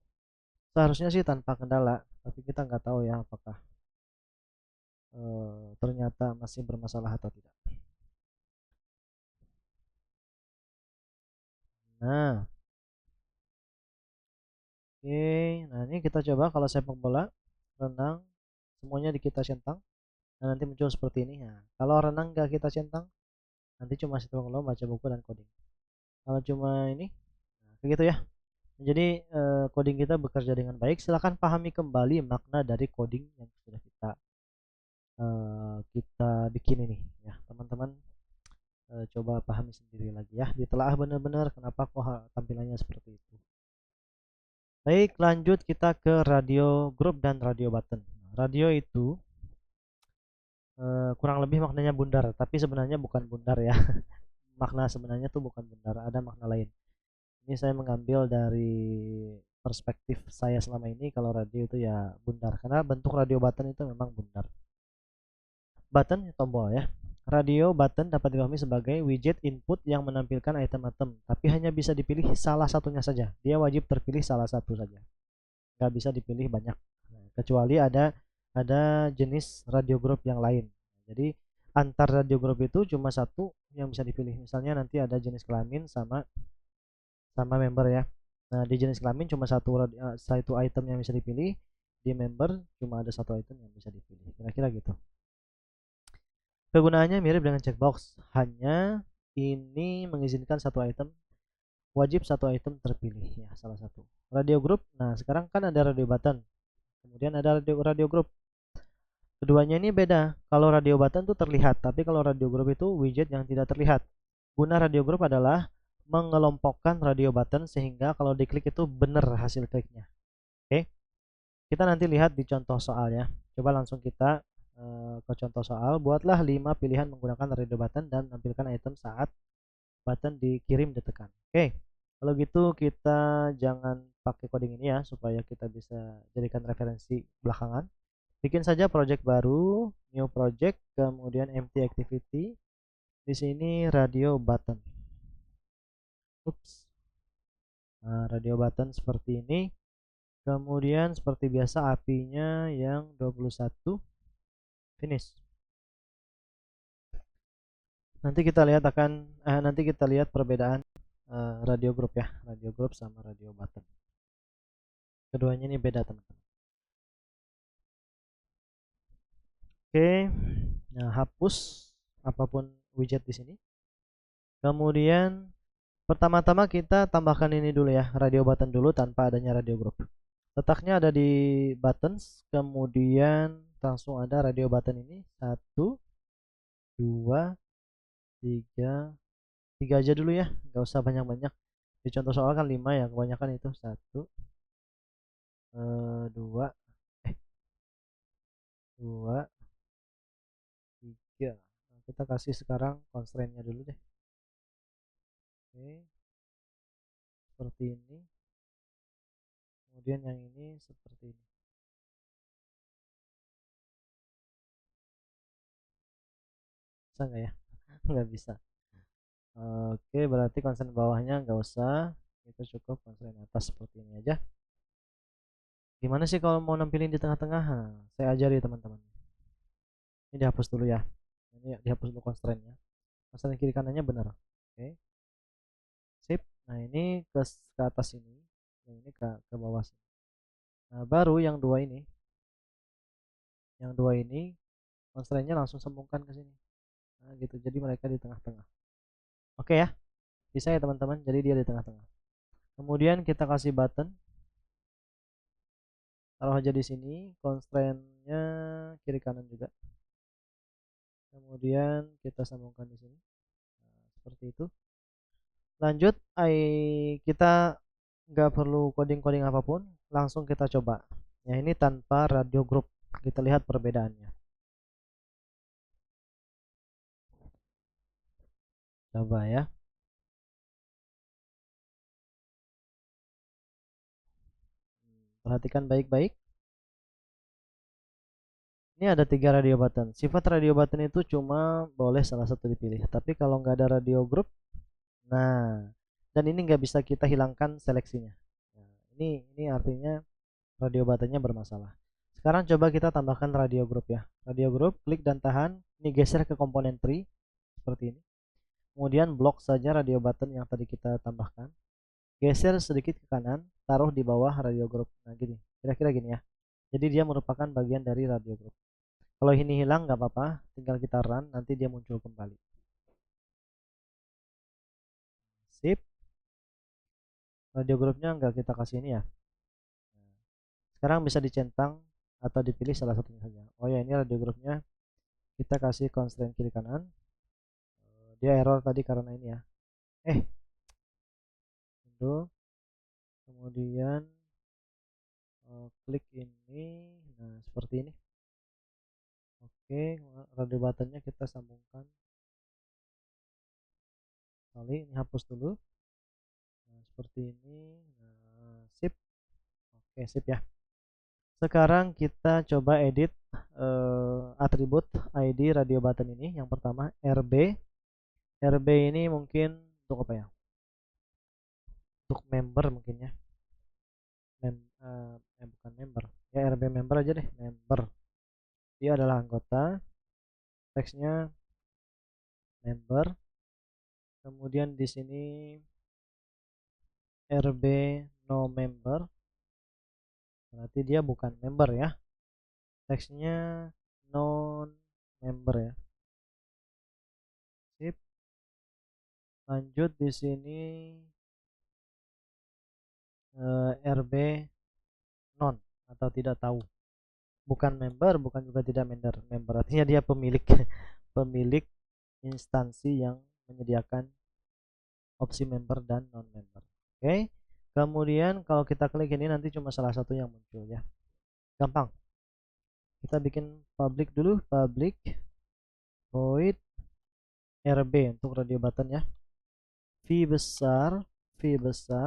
Seharusnya sih tanpa kendala, tapi kita nggak tahu ya apakah ternyata masih bermasalah atau tidak. Nah, oke. Nah, ini kita coba kalau sepak bola, renang, semuanya di kita centang. Nah, nanti muncul seperti ini. Nah, kalau renang nggak kita centang, nanti cuma hitung lo baca buku dan coding. Kalau cuma ini, nah, kayak gitu ya. Jadi coding kita bekerja dengan baik. Silahkan pahami kembali makna dari coding yang sudah kita bikin ini ya teman-teman. Coba pahami sendiri lagi ya, ditelaah benar-benar kenapa kok tampilannya seperti itu. Baik, lanjut kita ke radio group dan radio button. Radio itu kurang lebih maknanya bundar, tapi sebenarnya bukan bundar ya. Makna sebenarnya tuh bukan bundar, ada makna lain. Ini saya mengambil dari perspektif saya selama ini, kalau radio itu ya bundar karena bentuk radio button itu memang bundar. Button tombol ya. Radio button dapat dipahami sebagai widget input yang menampilkan item-item, tapi hanya bisa dipilih salah satunya saja. Dia wajib terpilih salah satu saja, nggak bisa dipilih banyak. Nah, kecuali ada jenis radio group yang lain. Jadi antar radio group itu cuma satu yang bisa dipilih. Misalnya nanti ada jenis kelamin sama sama member ya. Nah, di jenis kelamin cuma satu item yang bisa dipilih, di member cuma ada satu item yang bisa dipilih. Kira-kira gitu. Kegunaannya mirip dengan checkbox, hanya ini mengizinkan satu item, wajib satu item terpilih ya, salah satu. Radio group, nah sekarang kan ada radio button, kemudian ada radio group. Keduanya ini beda. Kalau radio button tuh terlihat, tapi kalau radio group itu widget yang tidak terlihat. Guna radio group adalah mengelompokkan radio button sehingga kalau diklik itu benar hasil kliknya. Oke, kita nanti lihat di contoh soal ya. Coba langsung kita ke contoh soal. Buatlah 5 pilihan menggunakan radio button dan tampilkan item saat button dikirim ditekan. Oke, kalau gitu kita jangan pakai coding ini ya, supaya kita bisa jadikan referensi belakangan. Bikin saja project baru, new project, kemudian empty activity. Di sini radio button. Ups. Nah, radio button seperti ini. Kemudian seperti biasa API-nya yang 21. Finish. Nanti kita lihat perbedaan radio group ya, radio group sama radio button. Keduanya ini beda teman-teman. Oke, nah hapus apapun widget di sini. Kemudian pertama-tama kita tambahkan ini dulu ya, radio button dulu tanpa adanya radio group. Letaknya ada di buttons, kemudian langsung ada radio button ini. 1, 2, 3, 3 aja dulu ya, nggak usah banyak-banyak. Di contoh soal kan 5 ya, kebanyakan itu. 1, 2, 2, 3. Nah, kita kasih sekarang constraint-nya dulu deh. Oke, seperti ini. Kemudian yang ini seperti ini. Bisa nggak ya? Nggak bisa. Oke, berarti constraint bawahnya nggak usah. Itu cukup constraint atas seperti ini aja. Gimana sih kalau mau nampilin di tengah-tengah? Nah, saya ajari teman-teman. Ini dihapus dulu ya. Ini dihapus dulu constraint-nya. Constraint kiri kanannya benar. Oke. Sip. Nah, ini ke atas ini. Yang ini ke bawah sini. Nah, baru yang dua ini. Yang dua ini constraint-nya langsung sambungkan ke sini. Nah, gitu. Jadi mereka di tengah-tengah. Oke ya. Bisa ya teman-teman. Jadi dia di tengah-tengah. Kemudian kita kasih button. Taruh aja di sini. Constraint-nya kiri kanan juga. Kemudian kita sambungkan di sini. Nah, seperti itu. Lanjut, kita nggak perlu coding-coding apapun, langsung kita coba. Ya ini tanpa radio group. Kita lihat perbedaannya. Coba ya. Perhatikan baik-baik. Ini ada 3 radio button. Sifat radio button itu cuma boleh salah satu dipilih. Tapi kalau nggak ada radio group, nah, dan ini nggak bisa kita hilangkan seleksinya. Nah, ini artinya radio buttonnya bermasalah. Sekarang coba kita tambahkan radio group ya. Radio group, klik dan tahan. Ini geser ke komponen tree seperti ini. Kemudian blok saja radio button yang tadi kita tambahkan. Geser sedikit ke kanan, taruh di bawah radio group. Nah gini, kira-kira gini ya. Jadi dia merupakan bagian dari radio group. Kalau ini hilang nggak apa-apa, tinggal kita run, nanti dia muncul kembali. Sip. Radio groupnya nggak kita kasih ini ya. Sekarang bisa dicentang atau dipilih salah satunya saja. Oh ya, ini radio groupnya kita kasih constraint kiri kanan. Dia error tadi karena ini ya. Itu. Kemudian klik ini. Nah seperti ini. Oke, radio buttonnya kita sambungkan. Kali ini hapus dulu. Nah, seperti ini. Nah, sip. Oke, sip ya. Sekarang kita coba edit atribut ID radio button ini. Yang pertama RB. RB ini mungkin untuk apa ya? Untuk member mungkin ya. Bukan member. Ya RB member aja deh, member. Dia adalah anggota. Teksnya member. Kemudian di sini RB no member. Berarti dia bukan member ya. Teksnya non member ya. Sip. Lanjut di sini RB non atau tidak tahu. Bukan member, bukan juga tidak member. Artinya dia pemilik pemilik instansi yang menyediakan opsi member dan non member. Oke. Kemudian kalau kita klik ini nanti cuma salah satu yang muncul ya. Gampang. Kita bikin public dulu, public void RB untuk radio button ya. V besar,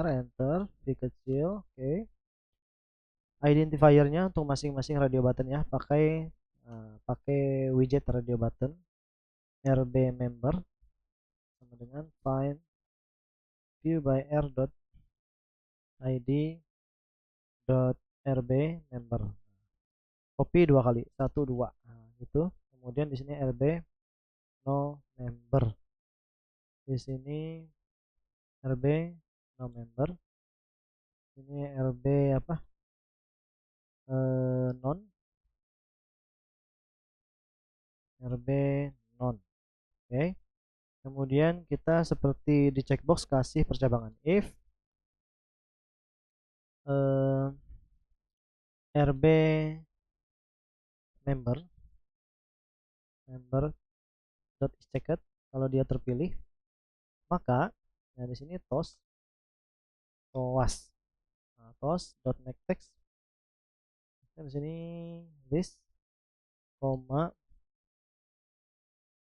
enter, V kecil, oke. Identifiernya untuk masing-masing radio button ya, pakai widget radio button RB member sama dengan find view by r dot id dot rb member. Copy 2 kali, 1 2. Nah, gitu. Kemudian di sini rb no member. Di sini rb no member. Ini rb apa? Non rb non. Oke. Kemudian kita seperti di checkbox kasih percabangan if rb member dot is checked, kalau dia terpilih maka nah di sini toas nah, toas dot make text di sini list koma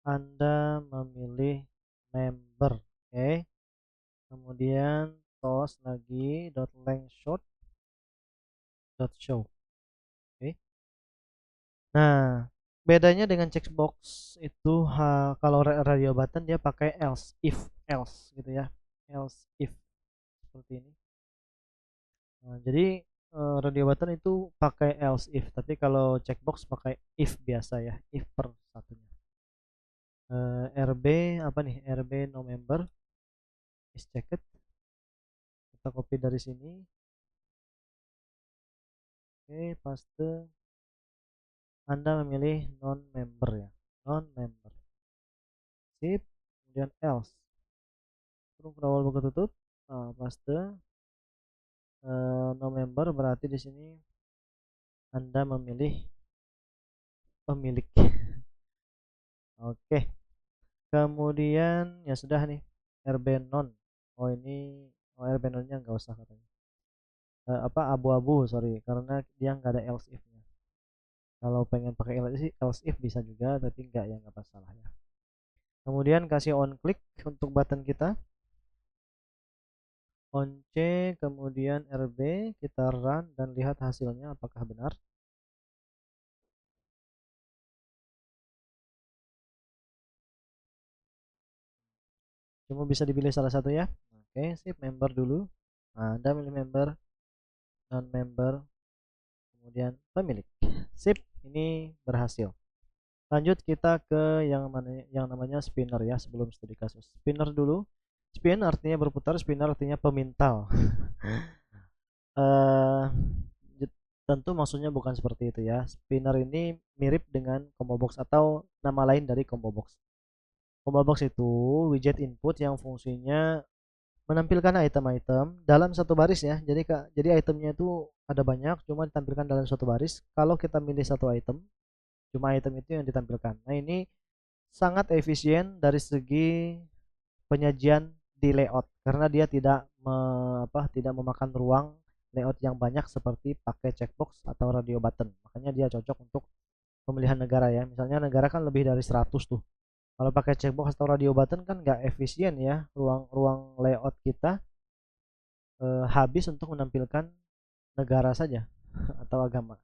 Anda memilih member. Oke. Kemudian toas lagi dot length short dot show. Oke. Nah, bedanya dengan checkbox itu kalau radio button dia pakai else gitu ya. Else if seperti ini. Nah, jadi radio button itu pakai else if, tapi kalau checkbox pakai if biasa ya, if per satunya. RB apa nih? RB no member is checked. Kita copy dari sini. Oke, paste. Anda memilih non member ya, non member. Sip, kemudian else. Kurung berawal buku tutup, paste. Non member berarti di sini Anda memilih pemilik. Oke, kemudian ya sudah nih, RB non. Oh ini, oh RB nonnya nggak usah katanya. Apa abu-abu, sorry, karena dia nggak ada else if-nya. Kalau pengen pakai else if bisa juga, tapi nggak, ya nggak masalah ya. Kemudian kasih on click untuk button kita, on C, kemudian RB, kita run dan lihat hasilnya apakah benar. Cuma bisa dipilih salah satu ya. Oke, sip, member dulu. Nah, Anda milih member, non member, kemudian pemilik. Sip, ini berhasil. Lanjut kita ke yang namanya spinner ya, sebelum studi kasus. Spinner dulu. Spin artinya berputar, spinner artinya pemintal. eh Tentu maksudnya bukan seperti itu ya. Spinner ini mirip dengan combo box atau nama lain dari combo box. Combo box itu widget input yang fungsinya menampilkan item-item dalam satu baris ya. Jadi itemnya itu ada banyak, cuma ditampilkan dalam satu baris. Kalau kita milih satu item, cuma item itu yang ditampilkan. Nah, ini sangat efisien dari segi penyajian di layout karena dia tidak memakan ruang layout yang banyak seperti pakai checkbox atau radio button. Makanya dia cocok untuk pemilihan negara ya. Misalnya negara kan lebih dari 100 tuh. Kalau pakai checkbox atau radio button kan nggak efisien ya. Ruang layout kita habis untuk menampilkan negara saja atau agama.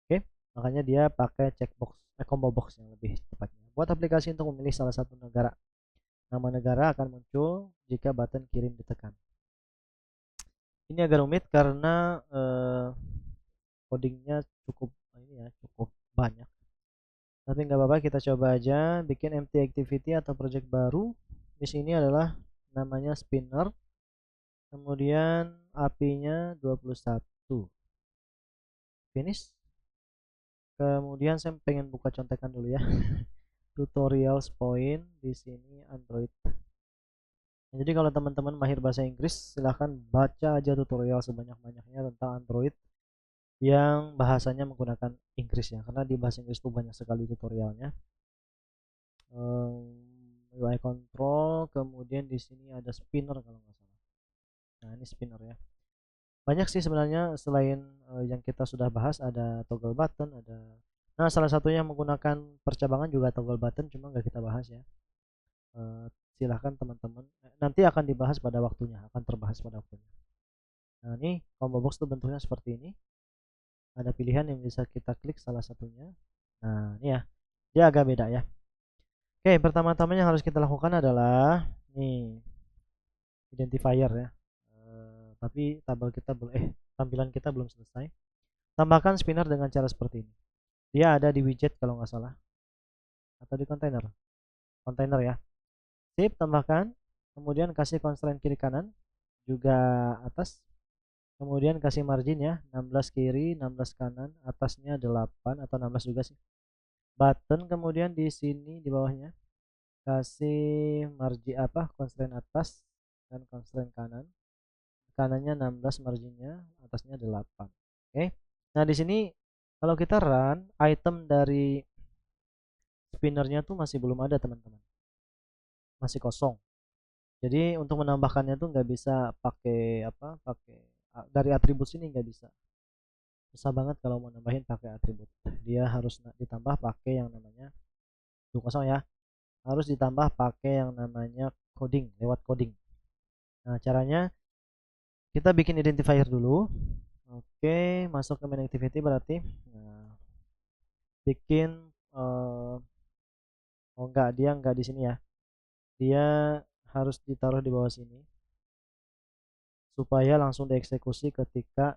Oke, makanya dia pakai checkbox, combo box yang lebih tepatnya. Buat aplikasi untuk memilih salah satu negara. Nama negara akan muncul jika button kirim ditekan. Ini agak rumit karena codingnya cukup banyak. Tapi nggak apa-apa, kita coba aja bikin empty activity atau project baru. Di sini adalah namanya spinner. Kemudian API-nya 21. Finish. Kemudian saya pengen buka contekan dulu ya. Tutorials point di sini Android. Nah, jadi kalau teman-teman mahir bahasa Inggris, silahkan baca aja tutorial sebanyak-banyaknya tentang Android yang bahasanya menggunakan Inggris ya, karena di bahasa Inggris itu banyak sekali tutorialnya. UI control, kemudian di sini ada spinner kalau nggak salah. Nah, ini spinner ya. Banyak sih sebenarnya selain yang kita sudah bahas, ada toggle button, ada. Nah, salah satunya menggunakan percabangan juga toggle button, cuma nggak kita bahas ya. Silahkan teman-teman, nanti akan dibahas pada waktunya, akan terbahas pada waktunya. Nah, ini combo box tuh bentuknya seperti ini. Ada pilihan yang bisa kita klik salah satunya. Nah, ini ya, dia agak beda ya. Oke, pertama-tama yang harus kita lakukan adalah nih identifier ya. Tapi tampilan kita belum selesai. Tambahkan spinner dengan cara seperti ini. Dia ada di widget kalau nggak salah, atau di kontainer. Kontainer ya. Sip, tambahkan. Kemudian kasih constraint kiri kanan, juga atas. Kemudian kasih margin ya, 16 kiri, 16 kanan, atasnya 8 atau 16 juga sih. Button kemudian di sini di bawahnya kasih margin constraint atas dan constraint kanan. Kanannya 16 marginnya, atasnya 8. Oke. Nah, di sini kalau kita run, item dari spinnernya tuh masih belum ada, teman-teman. Masih kosong. Jadi untuk menambahkannya tuh nggak bisa pakai dari atribut sini, nggak bisa. Susah banget kalau mau nambahin pakai atribut. Dia harus ditambah pakai yang namanya tuh kosong ya. Harus ditambah pakai yang namanya coding, lewat coding. Nah, caranya kita bikin identifier dulu. Oke, masuk ke main activity berarti. Nah, bikin oh enggak, dia enggak di sini ya. Dia harus ditaruh di bawah sini supaya langsung dieksekusi ketika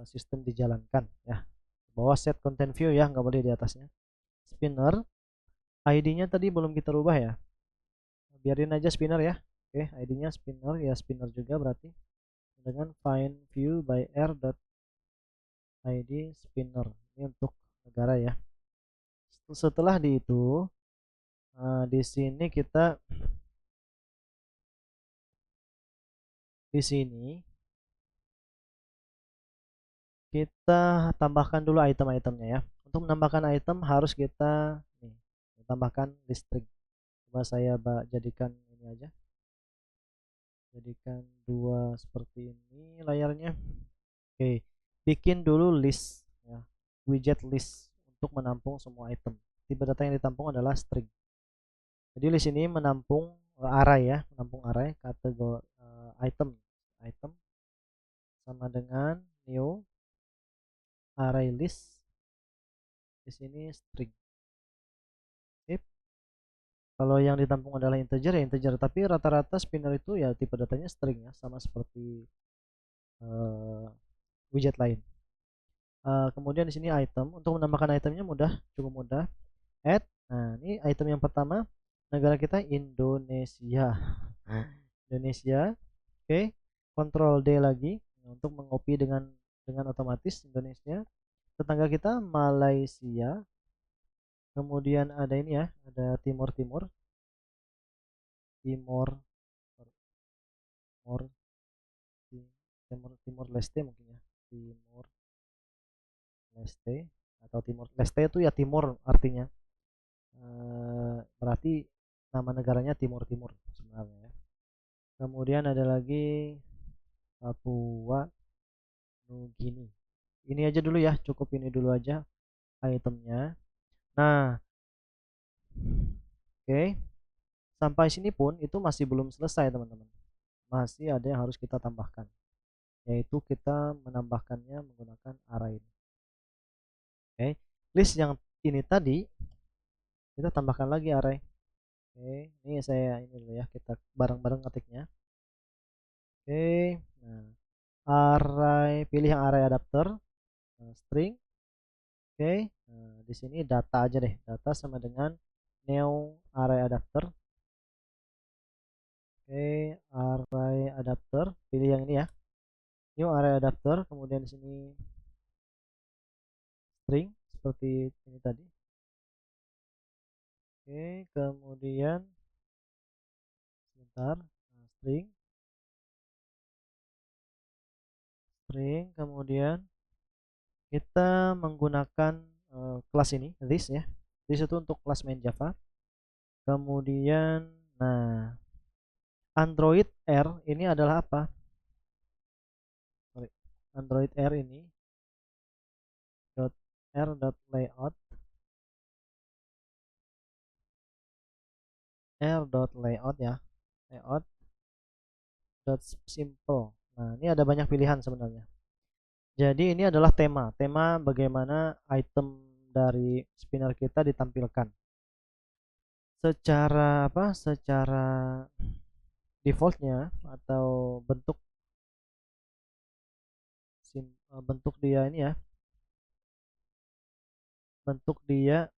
sistem dijalankan ya. Bawah set content view ya, nggak boleh di atasnya. Spinner, ID-nya tadi belum kita rubah ya. Biarin aja spinner ya. Oke, ID-nya spinner ya, spinner juga berarti dengan find view by r.id spinner. Ini untuk negara ya. setelah di itu di sini kita tambahkan dulu item-itemnya ya. Untuk menambahkan item harus kita nih, tambahkan listrik. Coba saya jadikan ini aja. Jadikan dua seperti ini layarnya. Oke, bikin dulu list ya. Widget list untuk menampung semua item. Tipe data yang ditampung adalah string. Jadi list ini menampung array ya, menampung array kategori item. Item sama dengan new array list. Di sini string. Sip. Kalau yang ditampung adalah integer ya integer, tapi rata-rata spinner itu ya tipe datanya string ya, sama seperti widget lain. Kemudian di sini item, untuk menambahkan itemnya mudah, cukup mudah. Add. Nah, ini item yang pertama, negara kita Indonesia. Indonesia. Oke, Ctrl D lagi untuk mengopi dengan otomatis Indonesia. Tetangga kita Malaysia. Kemudian ada ini ya, ada Timur Timur Timur Leste mungkin ya, Timur Leste atau Timur Leste itu ya timur artinya. Berarti nama negaranya Timur Timur sebenarnya ya. Kemudian ada lagi Papua Nugini. Ini aja dulu ya, cukup ini dulu aja itemnya. Nah, oke. Sampai sini pun itu masih belum selesai teman-teman. Masih ada yang harus kita tambahkan, yaitu kita menambahkannya menggunakan array. Oke, list yang ini tadi kita tambahkan lagi array. Oke, ini saya ini dulu ya, kita bareng-bareng ketiknya. Oke, nah array, pilih yang array adapter, string. Oke, nah, di sini data aja deh, data sama dengan new array adapter. Oke, array adapter, pilih yang ini ya, new array adapter. Kemudian di sini string seperti ini tadi. Oke, kemudian sebentar, nah, string, kemudian kita menggunakan kelas ini, this ya. This itu untuk kelas main Java. Kemudian, nah, Android R ini adalah apa? Sorry. Android R ini .r.layout r.layout ya, layout .simple. Nah, ini ada banyak pilihan sebenarnya. Jadi ini adalah tema bagaimana item dari spinner kita ditampilkan. Secara apa? Secara defaultnya atau bentuk dia ini ya, bentuk dia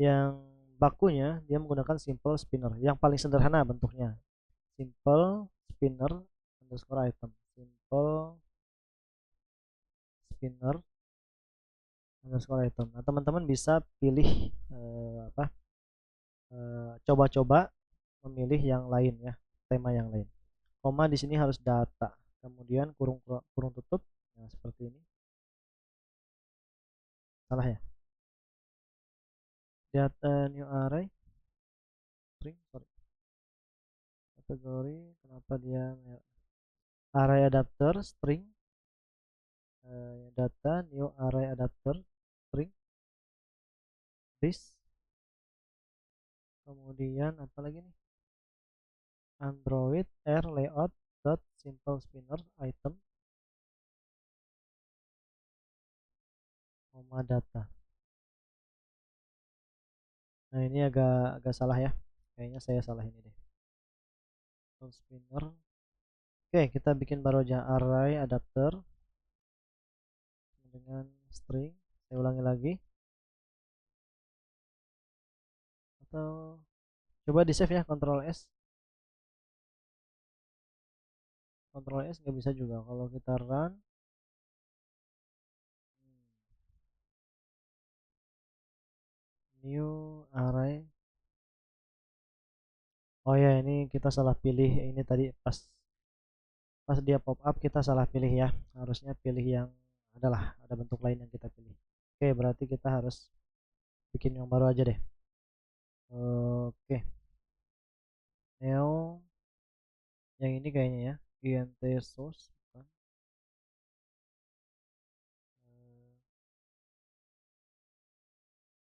yang bakunya dia menggunakan simple spinner, yang paling sederhana bentuknya simple spinner underscore item, simple spinner underscore item. Nah, teman-teman bisa pilih coba-coba memilih yang lain ya, tema yang lain. Koma di sini harus data, kemudian kurung kurung tutup. Nah, seperti ini. Salah ya, data new array string, sorry, kategori, kenapa dia array adapter string, data new array adapter string this. Kemudian apa lagi nih, Android R layout dot simple spinner item koma data. Nah, ini agak agak salah ya, kayaknya saya salah ini deh, simple spinner. Oke, kita bikin baru aja array adapter dengan string. Saya ulangi lagi, atau coba di save ya, Ctrl S. Ctrl S nggak bisa juga. Kalau kita run, new array. Oh ya, ini kita salah pilih ini tadi pas dia pop up kita salah pilih ya. Harusnya pilih yang ada bentuk lain yang kita pilih. Oke, berarti kita harus bikin yang baru aja deh. Oke. New yang ini kayaknya ya, int source bukan.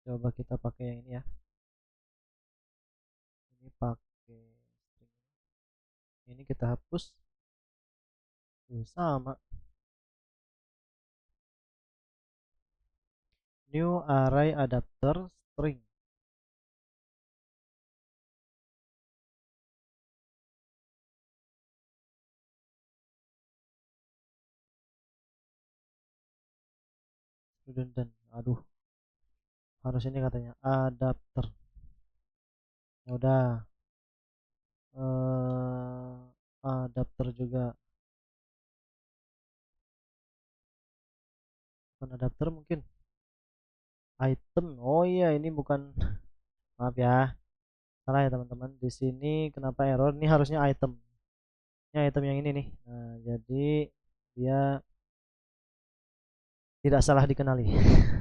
Coba kita pakai yang ini ya. Ini pakai string. Ini kita hapus. Sama. New array adapter string. Redundant. Aduh, harus ini katanya adapter. Ya udah. Adapter juga. Bukan adapter mungkin. Item. Oh iya, ini bukan. Maaf ya. Salah ya teman-teman. Di sini kenapa error? Ini harusnya item. Ini item yang ini nih. Nah, jadi dia tidak salah dikenali.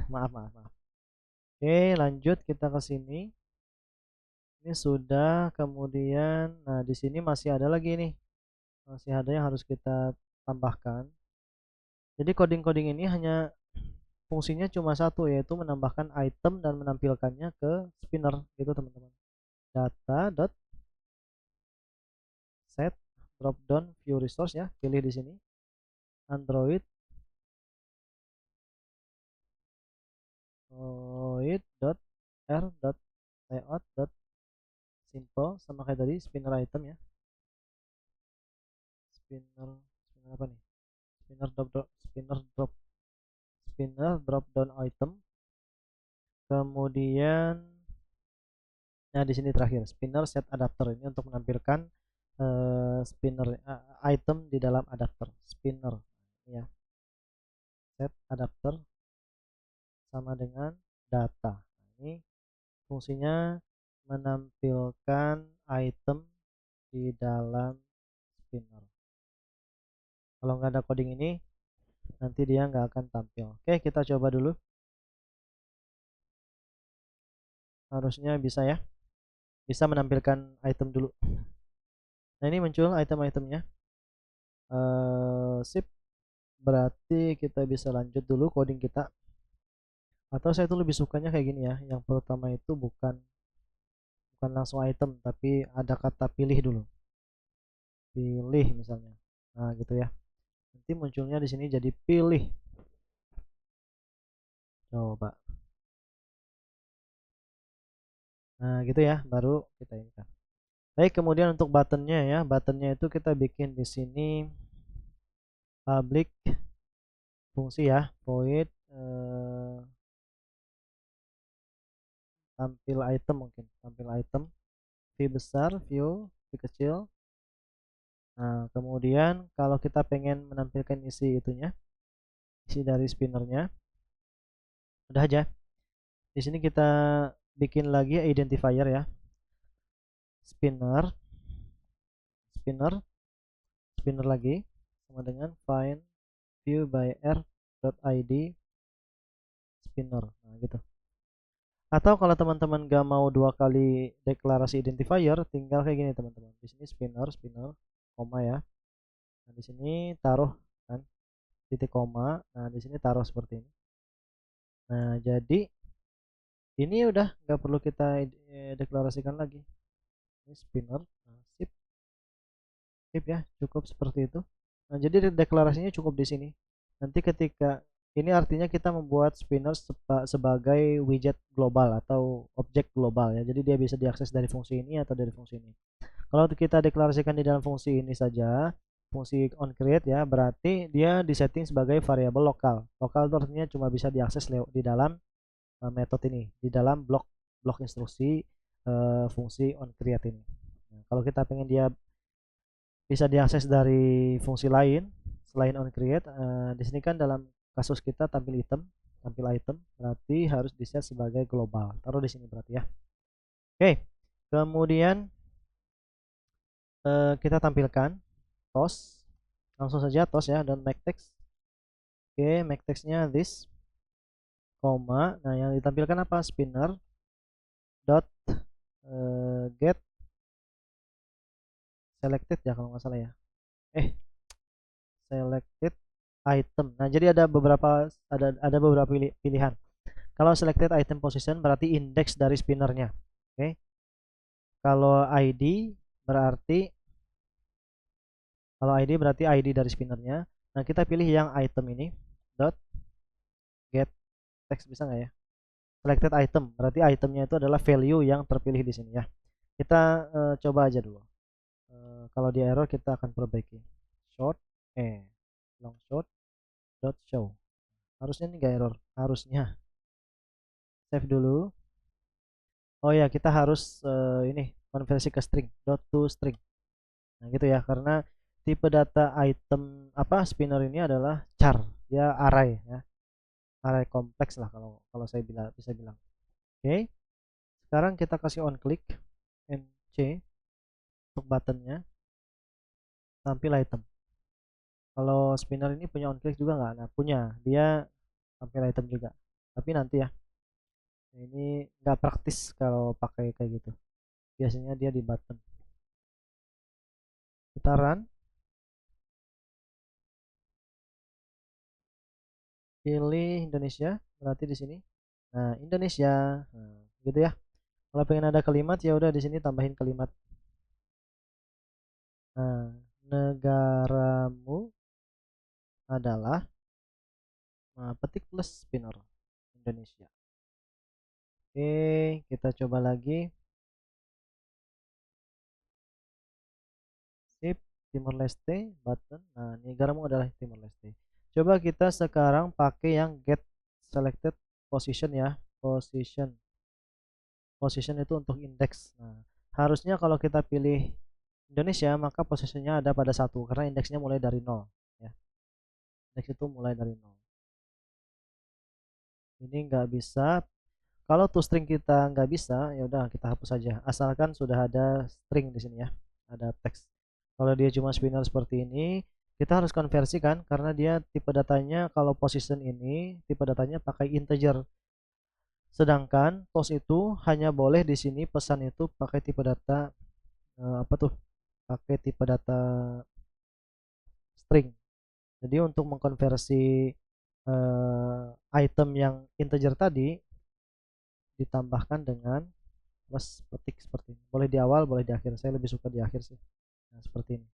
Maaf, maaf, maaf. Oke, lanjut kita ke sini. Ini sudah, kemudian nah di sini masih ada lagi nih. Masih ada yang harus kita tambahkan. Jadi coding-coding ini hanya fungsinya cuma satu, yaitu menambahkan item dan menampilkannya ke spinner gitu teman-teman. Data dot set drop down view resource ya, pilih di sini Android dot r dot layout dot simple, sama kayak tadi spinner item ya. Spinner apa nih? Spinner drop down item. Kemudian nah di sini terakhir spinner set adapter, ini untuk menampilkan spinner item di dalam adapter spinner ya. Set adapter sama dengan data. Ini fungsinya menampilkan item di dalam spinner. Kalau nggak ada coding ini nanti dia nggak akan tampil. Oke, kita coba dulu. Harusnya bisa ya, bisa menampilkan item dulu. Nah ini muncul item-itemnya. Sip, berarti kita bisa lanjut dulu coding kita. Atau saya tuh lebih sukanya kayak gini ya, yang pertama itu bukan langsung item, tapi ada kata pilih dulu, pilih misalnya. Nah gitu ya, nanti munculnya di sini jadi pilih. Coba. Nah gitu ya, baru kita ini kan. Baik, kemudian untuk buttonnya ya, buttonnya itu kita bikin di sini public fungsi ya, void tampil item, mungkin tampil item, view besar, view kecil. Nah kemudian kalau kita pengen menampilkan isi itunya, isi dari spinnernya, udah aja di sini kita bikin lagi identifier ya, spinner spinner spinner lagi, sama dengan find view by r.id spinner. Nah gitu. Atau kalau teman-teman gak mau dua kali deklarasi identifier, tinggal kayak gini teman-teman. Di sini spinner koma ya. Nah di sini taruh kan titik koma. Nah di sini taruh seperti ini. Nah jadi ini udah nggak perlu kita deklarasikan lagi. Ini spinner. Nah, sip ya, cukup seperti itu. Nah jadi deklarasinya cukup di sini. Nanti ketika ini artinya kita membuat spinner sebagai widget global atau objek global ya. Jadi dia bisa diakses dari fungsi ini atau dari fungsi ini. Kalau kita deklarasikan di dalam fungsi ini saja, fungsi onCreate ya, berarti dia disetting sebagai variabel lokal. Lokal itu artinya cuma bisa diakses di dalam metode ini, di dalam blok instruksi fungsi onCreate ini. Nah, kalau kita pengen dia bisa diakses dari fungsi lain selain onCreate, di sini kan dalam kasus kita tampil item. tampil item berarti harus di set sebagai global. Taruh di sini berarti ya. Oke, kemudian kita tampilkan toss, langsung saja toss ya, dan make text. Oke, make textnya this, koma. Nah, yang ditampilkan apa? Spinner dot get selected ya kalau nggak salah ya. Selected item. Nah, jadi ada beberapa pilihan. Kalau selected item position berarti indeks dari spinnernya. Oke. Kalau ID berarti ID dari spinnernya. Nah, kita pilih yang item ini dot get text, bisa nggak ya? Selected item berarti itemnya itu adalah value yang terpilih di sini ya. Kita coba aja dulu. Kalau dia error kita akan perbaiki. Short long short dot show. Harusnya ini nggak error, harusnya. Save dulu. Oh ya, kita harus ini konversi ke string, dot to string. Nah, gitu ya, karena tipe data item apa spinner ini adalah char, ya array ya. Array kompleks lah kalau kalau saya bisa bilang. Oke. Sekarang kita kasih on click NC untuk buttonnya, tampil item. Kalau spinner ini punya on click juga nggak? Nah, punya, dia tampil item juga. Tapi nanti ya, ini nggak praktis kalau pakai kayak gitu. Biasanya dia di button. Kita run, pilih Indonesia berarti di sini. Nah, Indonesia, nah, gitu ya. Kalau pengen ada kalimat ya udah di sini tambahin kalimat. Nah, negaramu adalah, nah, petik plus spinner Indonesia. Oke, kita coba lagi. Sip, Timor Leste button. Nah, negaramu adalah Timor Leste. Coba kita sekarang pakai yang get selected position ya. Position itu untuk indeks. Nah, harusnya kalau kita pilih Indonesia maka posisinya ada pada 1 karena indeksnya mulai dari 0 ya. Indeks itu mulai dari 0. Ini nggak bisa. Kalau toString kita nggak bisa, ya udah kita hapus saja. Asalkan sudah ada string di sini ya, ada teks. Kalau dia cuma spinner seperti ini, kita harus konversikan karena dia tipe datanya kalau position ini tipe datanya pakai integer. Sedangkan toS itu hanya boleh di sini pesan itu pakai tipe data apa tuh? Pakai tipe data string. Jadi untuk mengkonversi item yang integer tadi ditambahkan dengan plus petik seperti ini. Boleh di awal, boleh di akhir. Saya lebih suka di akhir sih. Nah, seperti ini.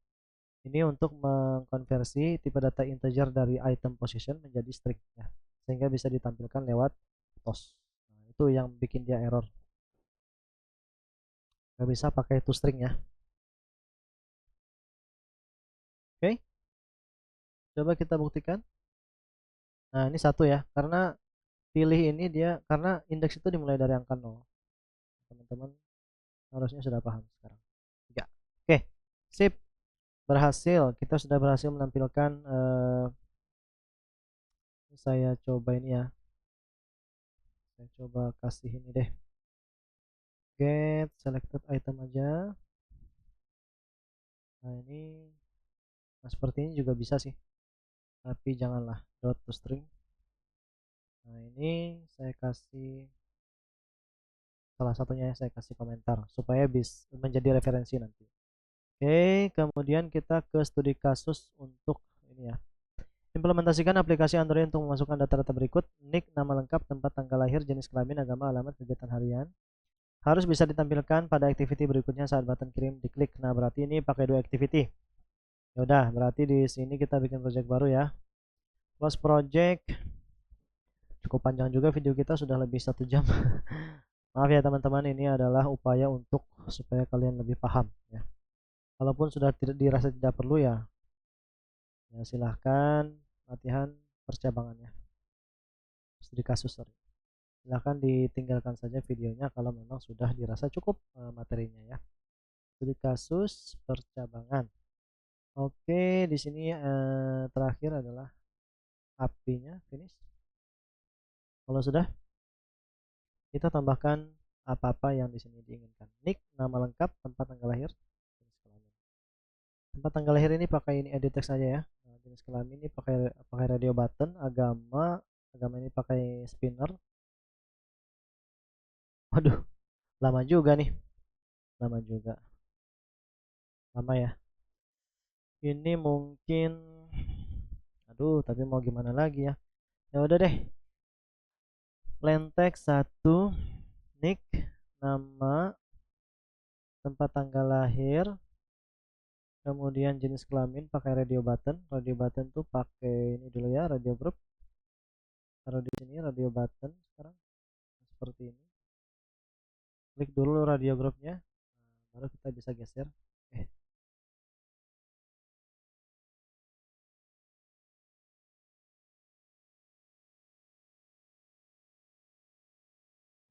Ini untuk mengkonversi tipe data integer dari item position menjadi string ya. Sehingga bisa ditampilkan lewat toS. Nah, itu yang bikin dia error. Nggak bisa pakai toString ya. Oke. Coba kita buktikan. Nah, ini satu ya. Karena pilih ini dia karena indeks itu dimulai dari angka 0. Teman-teman harusnya sudah paham sekarang. Ya. Oke. Sip. Berhasil. Kita sudah berhasil menampilkan saya coba ini ya. Saya coba kasih ini deh. Get selected item aja. Nah, ini seperti ini juga bisa sih. Tapi janganlah dot to string. Nah, ini saya kasih salah satunya ya, saya kasih komentar supaya bisa menjadi referensi nanti. Oke, kemudian kita ke studi kasus untuk ini ya. Implementasikan aplikasi Android untuk memasukkan data-data berikut: NIK, nama lengkap, tempat, tanggal lahir, jenis kelamin, agama, alamat, kegiatan harian. Harus bisa ditampilkan pada activity berikutnya saat button kirim diklik. Nah, berarti ini pakai dua activity. Ya udah, berarti di sini kita bikin project baru ya. Close project. Cukup panjang juga video kita, sudah lebih 1 jam. Maaf ya teman-teman, ini adalah upaya untuk supaya kalian lebih paham ya. Walaupun sudah tidak dirasa tidak perlu ya, ya silahkan latihan percabangannya. Studi kasus, sorry. Silahkan ditinggalkan saja videonya kalau memang sudah dirasa cukup materinya ya. Studi kasus percabangan. Oke, di sini terakhir adalah API-nya finish. Kalau sudah, kita tambahkan apa-apa yang di sini diinginkan. Nick, nama lengkap, tempat tanggal lahir, jenis kelamin. Tempat tanggal lahir ini pakai ini edit text saja ya. Nah, jenis kelamin ini pakai pakai radio button, agama ini pakai spinner. Waduh, lama juga nih. Lama juga. Lama ya. Ini mungkin, aduh, tapi mau gimana lagi ya. Ya udah deh. Plain text 1, nick, nama, tempat tanggal lahir, kemudian jenis kelamin pakai radio button tuh pakai ini dulu ya, radio group. Taruh di sini radio button sekarang seperti ini. Klik dulu radio groupnya, baru kita bisa geser. eh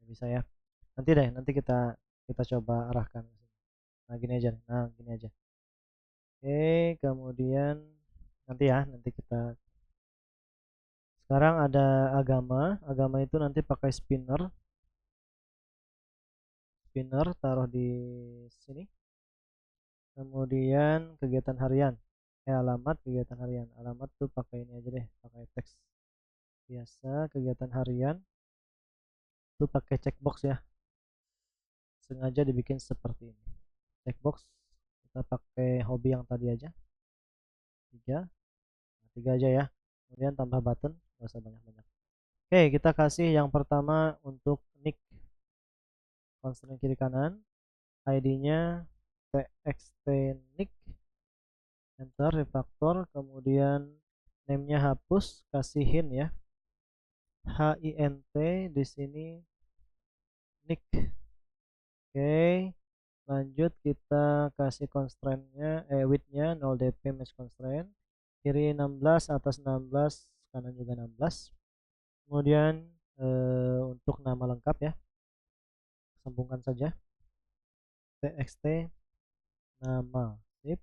Bisa ya. Nanti kita kita coba arahkan ke sini. Nah gini aja, nah gini aja. Kemudian nanti kita sekarang ada agama itu nanti pakai spinner taruh di sini. Kemudian kegiatan harian, alamat kegiatan harian, alamat tuh pakai ini aja deh, pakai teks biasa. Kegiatan harian tuh pakai checkbox ya, sengaja dibikin seperti ini. Checkbox kita pakai hobi yang tadi aja, tiga aja ya. Kemudian tambah button, nggak usah banyak-banyak. Oke, kita kasih yang pertama untuk nick, constraint kiri kanan, ID-nya txt nick, enter, refaktor, kemudian name-nya hapus, kasih hint ya, hint di sini nick. Oke, lanjut kita kasih constraint-nya, width-nya 0 dp mesh constraint, kiri 16, atas 16, kanan juga 16. Kemudian untuk nama lengkap ya, sambungkan saja txt nama, sip.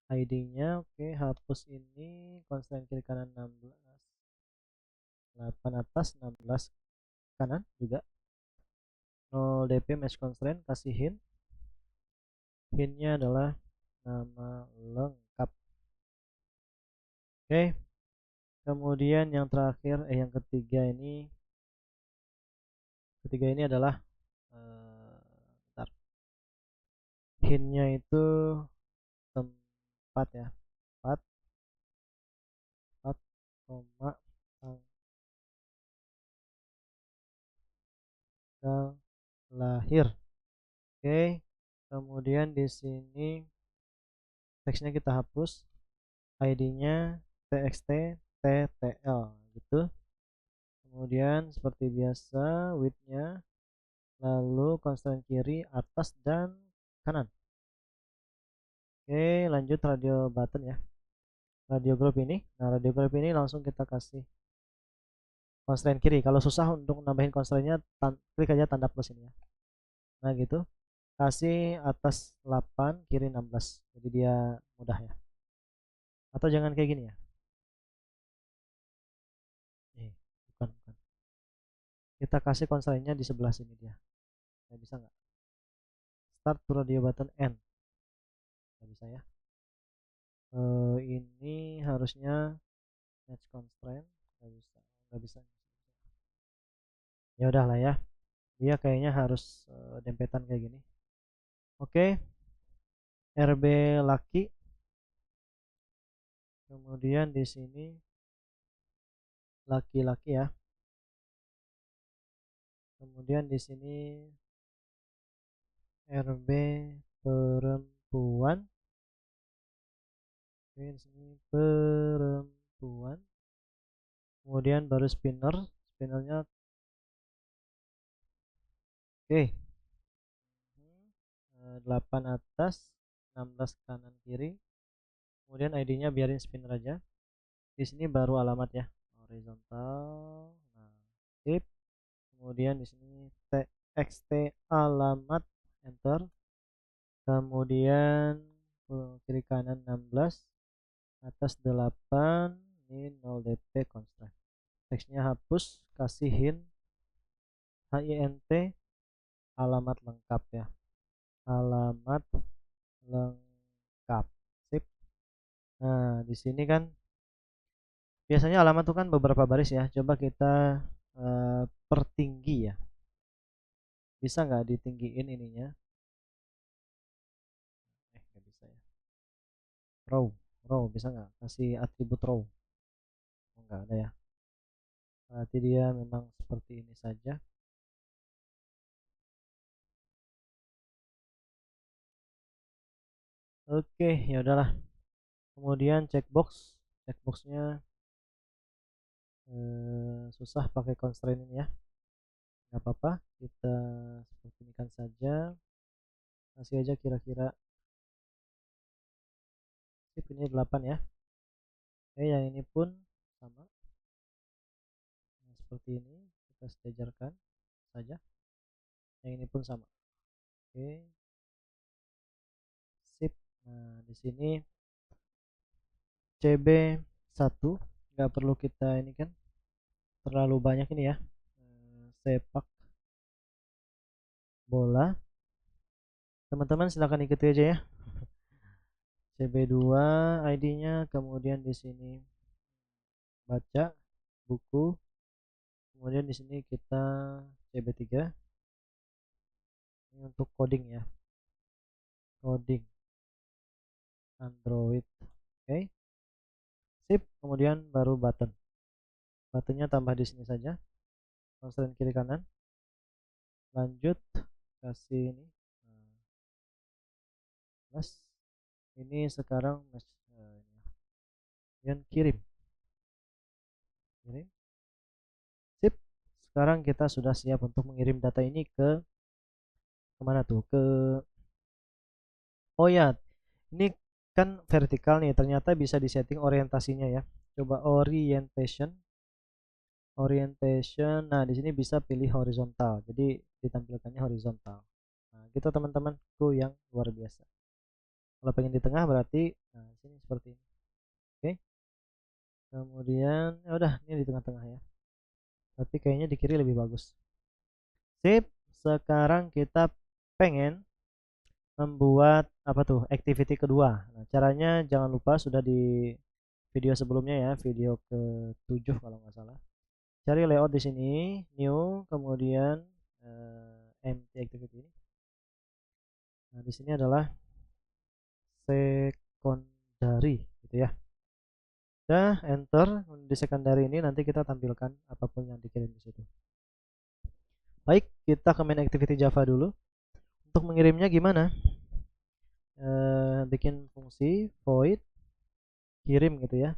ID-nya oke, hapus ini, constraint kiri kanan 16, 8 atas 16 kanan juga, 0 dp mesh constraint, kasih hintnya adalah nama lengkap. Oke, kemudian yang terakhir yang ketiga ini adalah bentar, hintnya itu tempat ya, tempat koma tanggal lahir. Oke, kemudian di sini teksnya kita hapus, ID-nya txt ttl gitu. Kemudian seperti biasa width-nya, lalu constraint kiri, atas dan kanan. Oke, lanjut radio button ya, radio group ini. Nah, radio group ini langsung kita kasih constraint kiri. Kalau susah untuk nambahin constraintnya, klik aja tanda plus ini ya. Nah gitu, kasih atas 8, kiri 16, jadi dia mudah ya. Atau jangan kayak gini ya, bukan, kita kasih constraintnya di sebelah sini dia. Nggak bisa nggak? Start to radio button N, nggak bisa ya. Ini harusnya match constraint, nggak bisa. Ya udahlah ya, dia kayaknya harus dempetan kayak gini. Oke, RB laki, kemudian di sini laki-laki ya, kemudian di sini RB perempuan, oke, di sini perempuan, kemudian baru spinnernya oke. 8 atas, 16 kanan kiri, kemudian ID-nya biarin spinner aja. Di sini baru alamat ya, horizontal. Nah, tip. Kemudian di sini txt alamat, enter. Kemudian kiri kanan 16, atas 8, ini 0 dp constraint. teksnya hapus, kasih hint HINT alamat lengkap ya, alamat lengkap. Sip. Nah di sini kan biasanya alamat itu kan beberapa baris ya, coba kita pertinggi ya, bisa nggak ditinggiin ininya? Nggak bisa ya. Row bisa nggak kasih atribut row? Oh, nggak ada ya, berarti dia memang seperti ini saja. Oke, ya udahlah. Kemudian checkboxnya susah pakai constraint ini ya, nggak apa-apa, kita seperti ini kan saja, kasih aja kira-kira. Sip, ini 8 ya. Oke, yang ini pun sama. Nah, seperti ini kita sejajarkan saja. Yang ini pun sama. Oke, sip. Nah, di sini CB1 nggak perlu kita ini kan terlalu banyak ini ya. Sepak bola. Teman-teman silahkan ikuti aja ya. CB2 ID-nya, kemudian di sini baca buku, kemudian di sini kita CB3 ini untuk coding ya, coding Android. Oke, sip. Kemudian baru buttonnya tambah di sini saja, constraint kiri kanan, lanjut, kasih ini plus, ini sekarang kemudian kirim. Sip. Sekarang kita sudah siap untuk mengirim data ini ke kemana tuh, ke, oh ya, ini kan vertikal nih, ternyata bisa disetting orientasinya ya. Coba orientation. Nah, di sini bisa pilih horizontal. Jadi ditampilkannya horizontal. Nah, gitu teman-temanku yang luar biasa. Kalau pengen di tengah berarti nah di sini seperti ini. Oke. Kemudian ya udah, ini di tengah-tengah ya. Tapi kayaknya di kiri lebih bagus. Sip. Sekarang kita pengen membuat apa tuh? Activity kedua. Nah, caranya jangan lupa sudah di video sebelumnya ya, video ke-7 kalau nggak salah. Cari layout di sini, new, kemudian empty activity ini. Nah, di sini adalah secondary gitu ya. Udah, enter di secondary ini, nanti kita tampilkan apapun yang dikirim di situ. Baik, kita ke main activity Java dulu. Untuk mengirimnya gimana? Bikin fungsi void kirim gitu ya.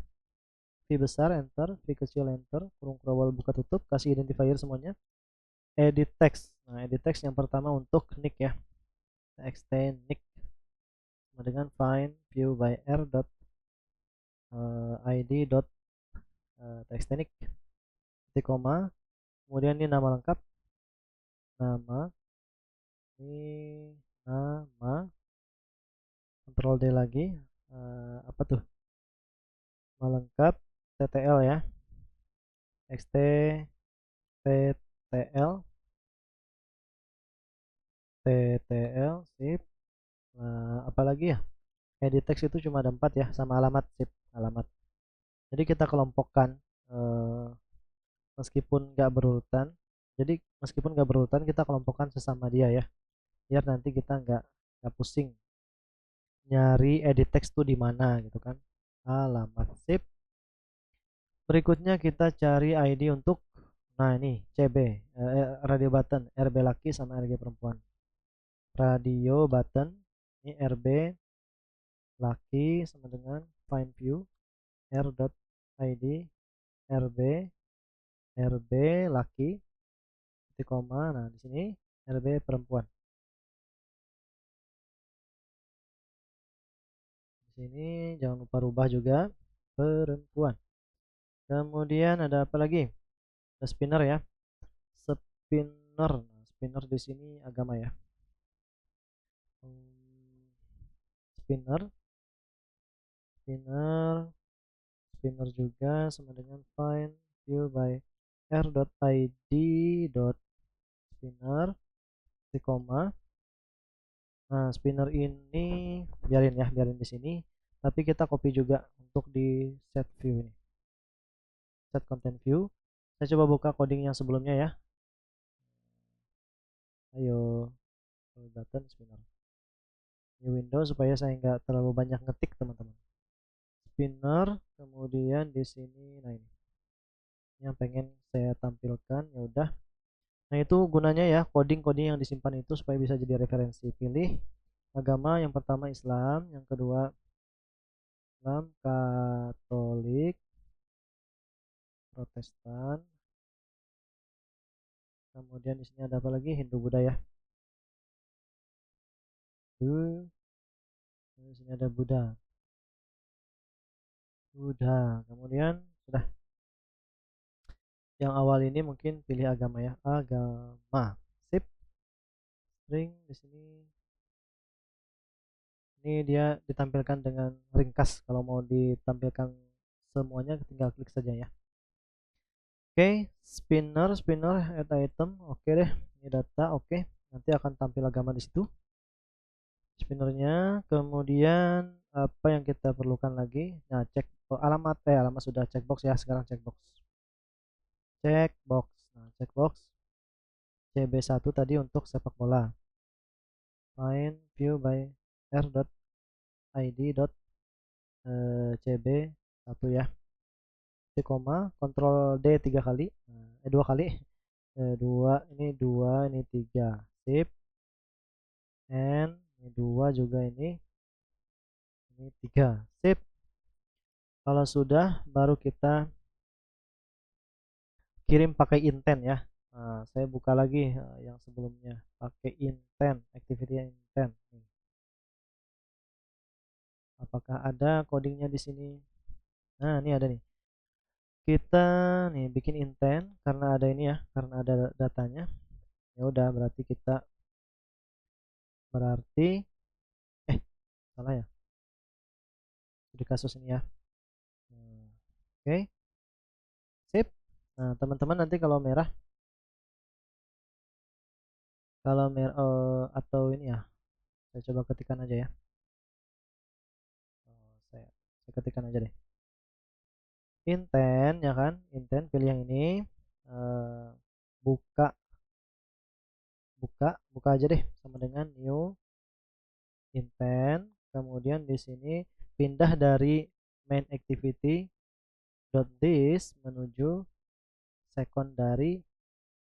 V besar enter, V kecil enter, kurung kurung buka tutup, kasih identifier semuanya. Edit text. Nah, edit text yang pertama untuk nick ya. Extend nick sama dengan find view by r dot id dot text nick titik koma, kemudian ini nama lengkap, nama, ini nama, Ctrl D lagi, apa tuh, nama lengkap, ttl ya, xt ttl ttl, sip. Nah, apalagi ya, edit text itu cuma ada 4 ya, sama alamat, sip, alamat. Jadi kita kelompokkan meskipun nggak berurutan, jadi meskipun nggak berurutan kita kelompokkan sesama dia ya, biar nanti kita nggak pusing nyari edit text tuh di mana gitu kan. Alamat, sip. Berikutnya kita cari ID untuk, nah ini CB, radio button RB laki sama RG perempuan. Radio button ini RB laki sama dengan find view r.id RB RB laki titik koma. Nah di sini RB perempuan. Di sini jangan lupa rubah juga perempuan. Kemudian ada apa lagi? Ada spinner ya. Spinner. Nah, spinner di sini agama ya. Spinner, spinner, spinner juga sama dengan find view by r.id.spinner di koma. Nah, spinner ini biarin di sini, tapi kita copy juga untuk di set view ini. Set content view. Saya coba buka coding yang sebelumnya ya. Ayo, button spinner. New window supaya saya nggak terlalu banyak ngetik teman-teman. Spinner, kemudian di sini, nah ini yang pengen saya tampilkan, ya udah. Nah itu gunanya ya, coding-coding yang disimpan itu supaya bisa jadi referensi. Pilih agama, yang pertama Islam, yang kedua Islam, Katolik, Protestan, kemudian di sini ada apa lagi, Hindu, Buddha ya. Di sini ada Buddha, kemudian sudah. Yang awal ini mungkin pilih agama ya, agama, sip. String di sini, ini dia ditampilkan dengan ringkas. Kalau mau ditampilkan semuanya tinggal klik saja ya. Oke, spinner add item, oke deh, ini data, oke. Nanti akan tampil agama di situ. Spinnernya, kemudian apa yang kita perlukan lagi? Nah, cek alamat sudah checkbox ya, sekarang checkbox. Checkbox. Nah, checkbox CB1 tadi untuk sepak bola. Find view by r.id.cb1 ya. Di koma, Ctrl D 3 kali, 2 kali, 2 ini 2 ini 3, sip. And ini 2 juga, ini 3, sip. Kalau sudah baru kita kirim pakai intent ya. Nah, saya buka lagi yang sebelumnya pakai intent, activity intent. Apakah ada codingnya di sini? Nah, ini ada nih. Kita nih bikin intent karena ada ini ya, karena ada datanya. Ya udah, berarti salah ya di kasus ini ya. Oke, sip. Nah, teman-teman nanti kalau merah atau ini ya, saya coba ketikkan aja ya. Saya ketikkan aja deh, intent ya kan, intent, pilih yang ini. eh, buka buka aja deh, sama dengan new intent. Kemudian di sini pindah dari main activity dot this menuju secondary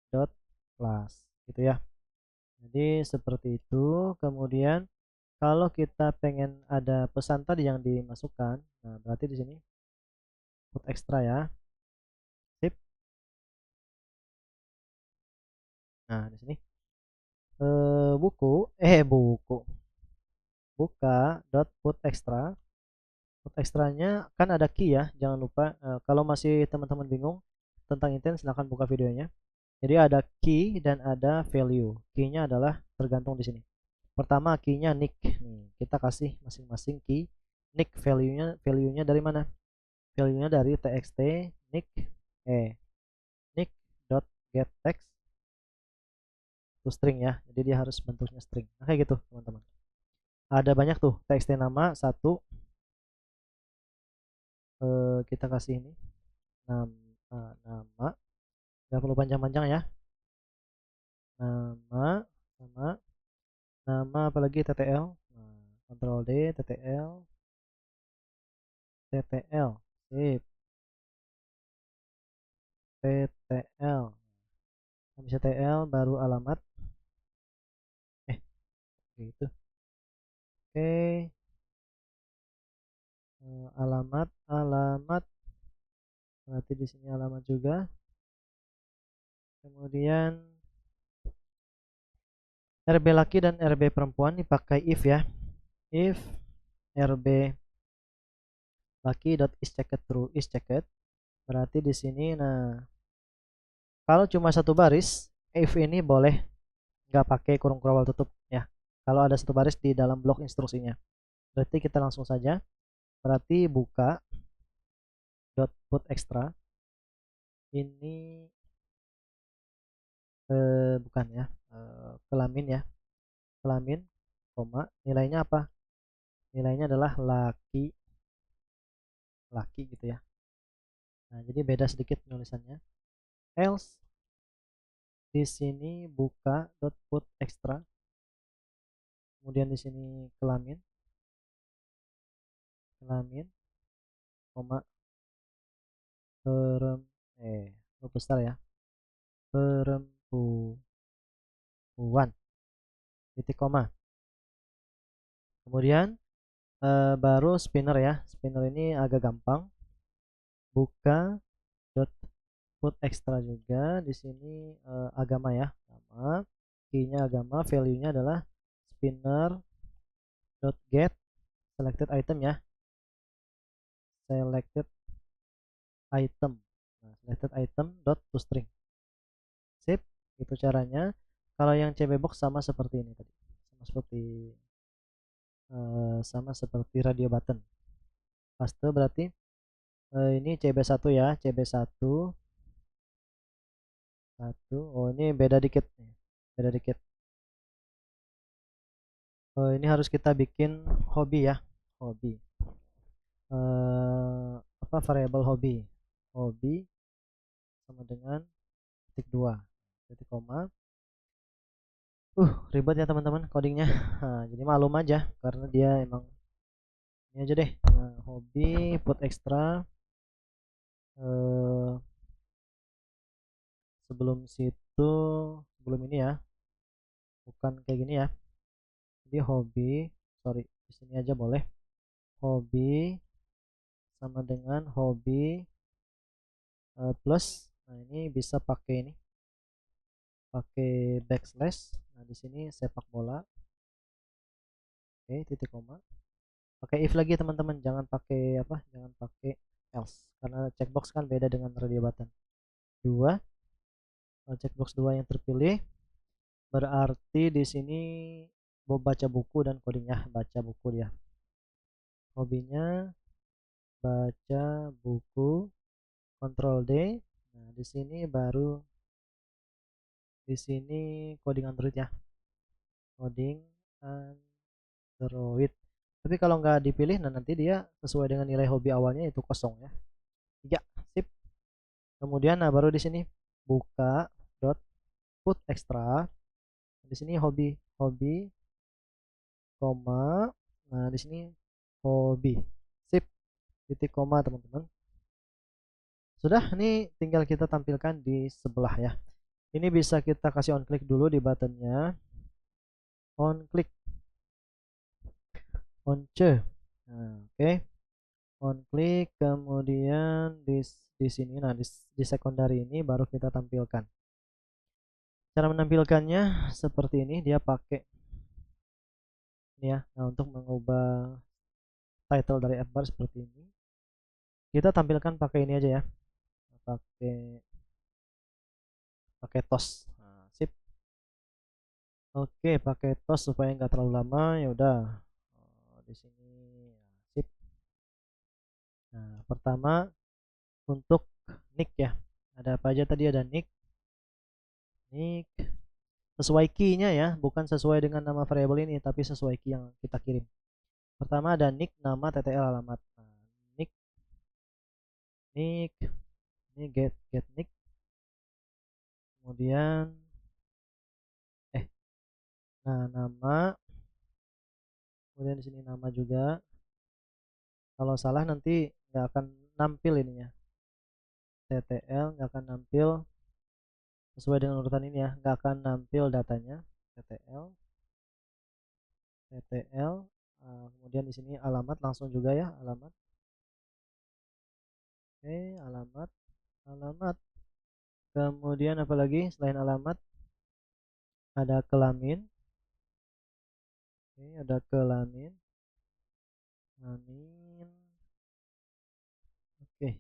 dot class gitu ya. Jadi seperti itu. Kemudian kalau kita pengen ada pesan tadi yang dimasukkan, nah berarti di sini put extra ya, sip. Nah di sini buka dot put extra. Put extranya kan ada key ya, jangan lupa. Kalau masih teman-teman bingung tentang intent, silahkan buka videonya. Jadi ada key dan ada value. Key-nya adalah tergantung di sini. Pertama key-nya nick. Nih, kita kasih masing-masing key. Nick value-nya dari mana? Value-nya dari txt nick nick dot get text to string ya. Jadi dia harus bentuknya string. Nah, kayak gitu, teman-teman. Ada banyak tuh txt nama satu. Kita kasih ini nama. Nggak perlu panjang-panjang ya. Nama nama apalagi ttl. Nah, Ctrl D ttl sip, ttl, habis ttl baru alamat gitu. Oke, alamat berarti di sini alamat juga. Kemudian RB laki dan RB perempuan dipakai if ya. If RB laki dot is checked true, is checked, berarti di sini. Nah, kalau cuma satu baris, if ini boleh nggak pakai kurung kurung tutup ya. Kalau ada satu baris di dalam blok instruksinya, berarti kita langsung saja. Berarti buka dot put extra. ini bukan ya, kelamin ya, kelamin, koma, nilainya apa? Nilainya adalah laki, laki gitu ya. Nah, jadi beda sedikit penulisannya. Else di sini buka dot put extra. Kemudian di sini kelamin, kelamin, koma, besar ya, perempuan, titik koma. Kemudian baru spinner ya. Spinner ini agak gampang. Buka dot put extra juga. Di sini agama ya, agama. Key-nya agama, value-nya adalah spinner dot get selected item ya. Selected item. Nah, selected item dot toString. Sip, itu caranya. Kalau yang CB box sama seperti ini tadi. Sama seperti radio button. Paste berarti ini CB1 ya, CB1 satu. Oh, ini beda dikit nih. Beda dikit. Ini harus kita bikin hobi ya. Hobi. Apa variabel hobi? Hobi sama dengan titik 2 titik koma. Ribet ya teman-teman codingnya. Nah, jadi malum aja karena dia emang ini aja deh. Nah, hobi put extra sebelum situ, sebelum ini ya, bukan kayak gini ya. Jadi hobi, sorry, di sini aja boleh. Hobi sama dengan hobi plus. Nah, ini bisa pakai ini, pakai backslash. Nah, di sini sepak bola. Oke, titik koma. Pakai if lagi teman-teman, jangan pakai apa? Jangan pakai else karena checkbox kan beda dengan radio button. 2, checkbox 2 yang terpilih berarti di sini mau baca buku dan codingnya baca buku dia. Hobinya baca buku, Ctrl D. Nah, di sini baru di sini coding Android ya. Coding Android. Tapi kalau nggak dipilih, nah nanti dia sesuai dengan nilai hobi awalnya itu kosong ya. 3, sip. Kemudian nah baru di sini buka dot put extra. Di sini hobi, hobi, koma. Nah, di sini hobi. Sip. Titik koma teman-teman. Sudah, ini tinggal kita tampilkan di sebelah ya. Ini bisa kita kasih on click dulu di buttonnya. On click. On C. Nah, oke. On click kemudian di sini nah di secondary ini baru kita tampilkan. Cara menampilkannya seperti ini, dia pakai ini ya. Nah, untuk mengubah title dari app bar seperti ini, kita tampilkan pakai ini aja ya. Pakai pakai tos. Nah, sip. Oke, pakai tos supaya nggak terlalu lama. Ya udah. Di sini sip. Nah, pertama untuk nick ya. Ada apa aja tadi? Ada nick. Nick sesuai key-nya ya, bukan sesuai dengan nama variabel ini, tapi sesuai key yang kita kirim. Pertama ada nick, nama, ttl, alamat. Nah, nick, nick, ini get nick. Kemudian nah nama. Kemudian di sini nama juga. Kalau salah nanti nggak akan nampil ininya. ttl nggak akan nampil sesuai dengan urutan ini ya, nggak akan nampil datanya. ttl, ttl. Kemudian di sini alamat langsung juga ya, alamat. Oke, alamat, alamat. Kemudian apalagi selain alamat? Ada kelamin. Oke, ada kelamin. Kelamin. Oke.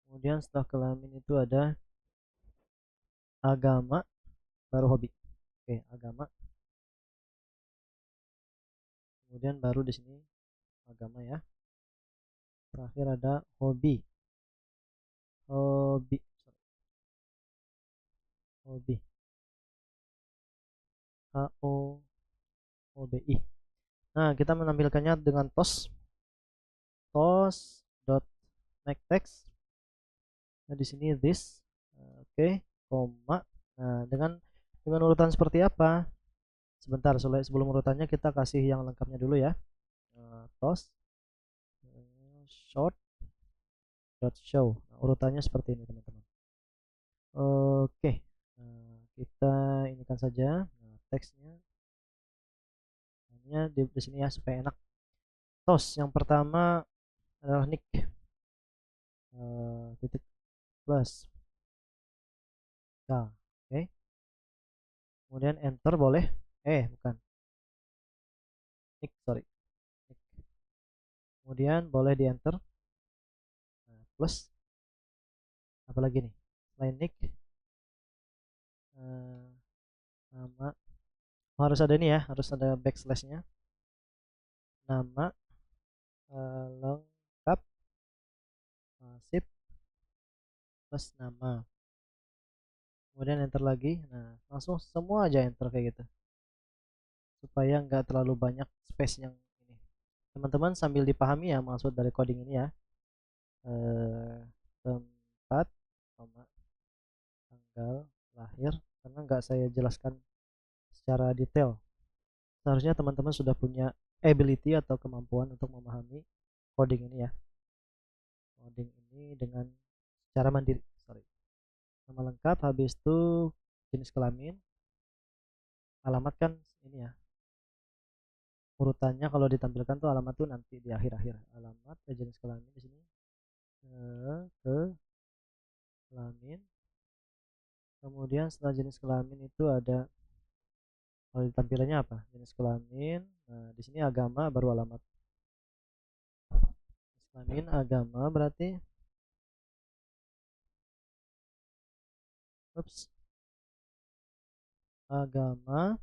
Kemudian setelah kelamin itu ada agama, baru hobi. Oke, agama. Kemudian baru di sini agama ya. terakhir ada hobi. Hobi, hobi, HOBI. Nah, kita menampilkannya dengan tos make text. Nah, di sini this, oke, koma. Nah, dengan urutan seperti apa? Sebentar, sebelum urutannya kita kasih yang lengkapnya dulu ya. Tos short dot show. Nah, urutannya seperti ini teman-teman. Oke, nah, kita inikan saja. Nah, teksnya hanya di sini ya supaya enak. Tos yang pertama adalah nick, titik plus k, oke. Kemudian enter boleh, bukan nick, sorry, nick. Kemudian boleh di enter. Nah, plus apalagi nih selain nick, nama. Harus ada ini ya, harus ada backslashnya. Nama lengkap, sip plus nama. Kemudian enter lagi. Nah, langsung semua aja enter kayak gitu supaya nggak terlalu banyak space yang ini. Teman-teman sambil dipahami ya maksud dari coding ini ya. Tempat, tanggal lahir, karena nggak saya jelaskan secara detail. Seharusnya teman-teman sudah punya ability atau kemampuan untuk memahami coding ini ya. Coding ini dengan cara mandiri. Sorry. Nama lengkap, habis itu jenis kelamin, alamat kan ini ya. Urutannya kalau ditampilkan tuh alamat tuh nanti di akhir-akhir. Alamat jenis kelamin di sini. Ke kelamin. Kemudian setelah jenis kelamin itu ada, kalau ditampilannya apa? Jenis kelamin. Nah, di sini agama baru alamat. Jenis kelamin agama berarti agama,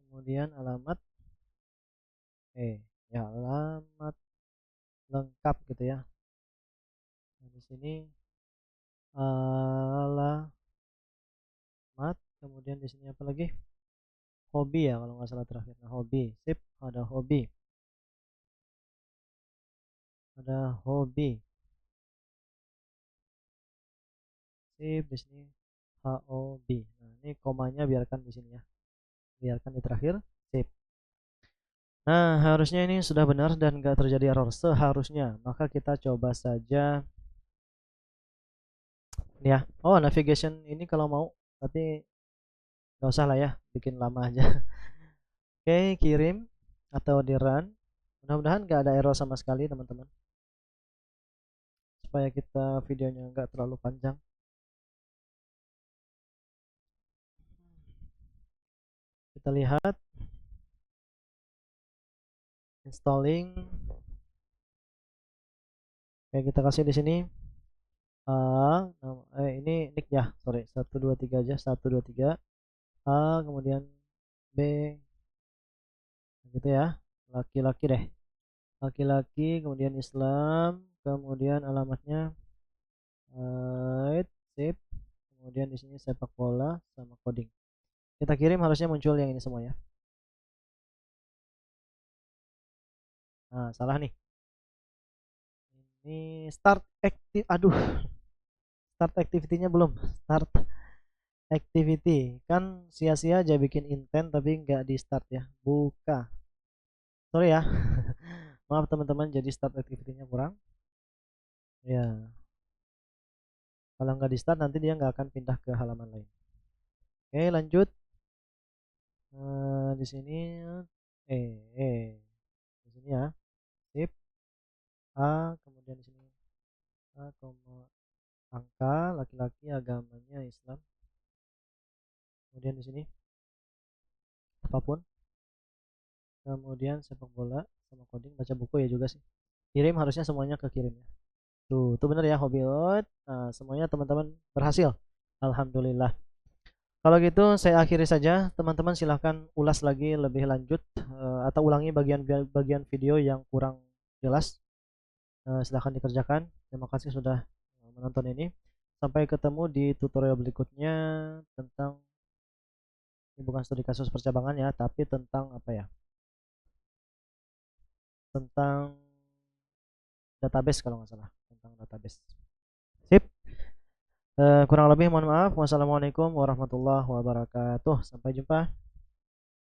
kemudian alamat, ya alamat lengkap gitu ya. Nah, di sini alamat, kemudian di sini apa lagi? Hobi ya kalau nggak salah terakhir. Nah, hobi, sip, ada hobi, sip di sini HOB. Nah, ini komanya biarkan di sini ya, biarkan di terakhir, sip. Nah, harusnya ini sudah benar dan nggak terjadi error seharusnya. Maka kita coba saja ini ya. Oh, navigation ini kalau mau, tapi nggak usah lah ya, bikin lama aja. Oke, kirim atau di run. Mudah-mudahan nggak ada error sama sekali teman-teman, supaya kita videonya nggak terlalu panjang. Kita lihat installing. Oke, kita kasih di sini ini nick ya, sorry, 123 aja, 123 A, kemudian B gitu ya, laki-laki deh, laki-laki, kemudian Islam, kemudian alamatnya sip, kemudian di sini sepak bola sama coding. Kita kirim, harusnya muncul yang ini semua ya. Nah, salah nih, ini start start activity-nya belum. Start activity kan sia-sia aja bikin intent tapi nggak di start ya, buka, sorry ya. Maaf teman-teman, jadi start activity-nya kurang ya. Kalau nggak di start nanti dia nggak akan pindah ke halaman lain. Oke, lanjut. Di sini di sini ya, sip, kemudian di sini angka, laki-laki, agamanya Islam, kemudian di sini apapun, kemudian sepak bola sama coding, baca buku ya juga sih. Kirim, harusnya semuanya ke kirim ya. Tuh bener ya, Hobiot. Nah, semuanya teman-teman berhasil, alhamdulillah. Kalau gitu saya akhiri saja, teman-teman silahkan ulas lagi lebih lanjut atau ulangi bagian video yang kurang jelas. Silahkan dikerjakan. Terima kasih sudah menonton ini. Sampai ketemu di tutorial berikutnya tentang, ini bukan studi kasus percabangan ya, tapi tentang apa ya? Tentang database kalau nggak salah, tentang database. Sip. Kurang lebih mohon maaf. Wassalamualaikum warahmatullahi wabarakatuh. Sampai jumpa.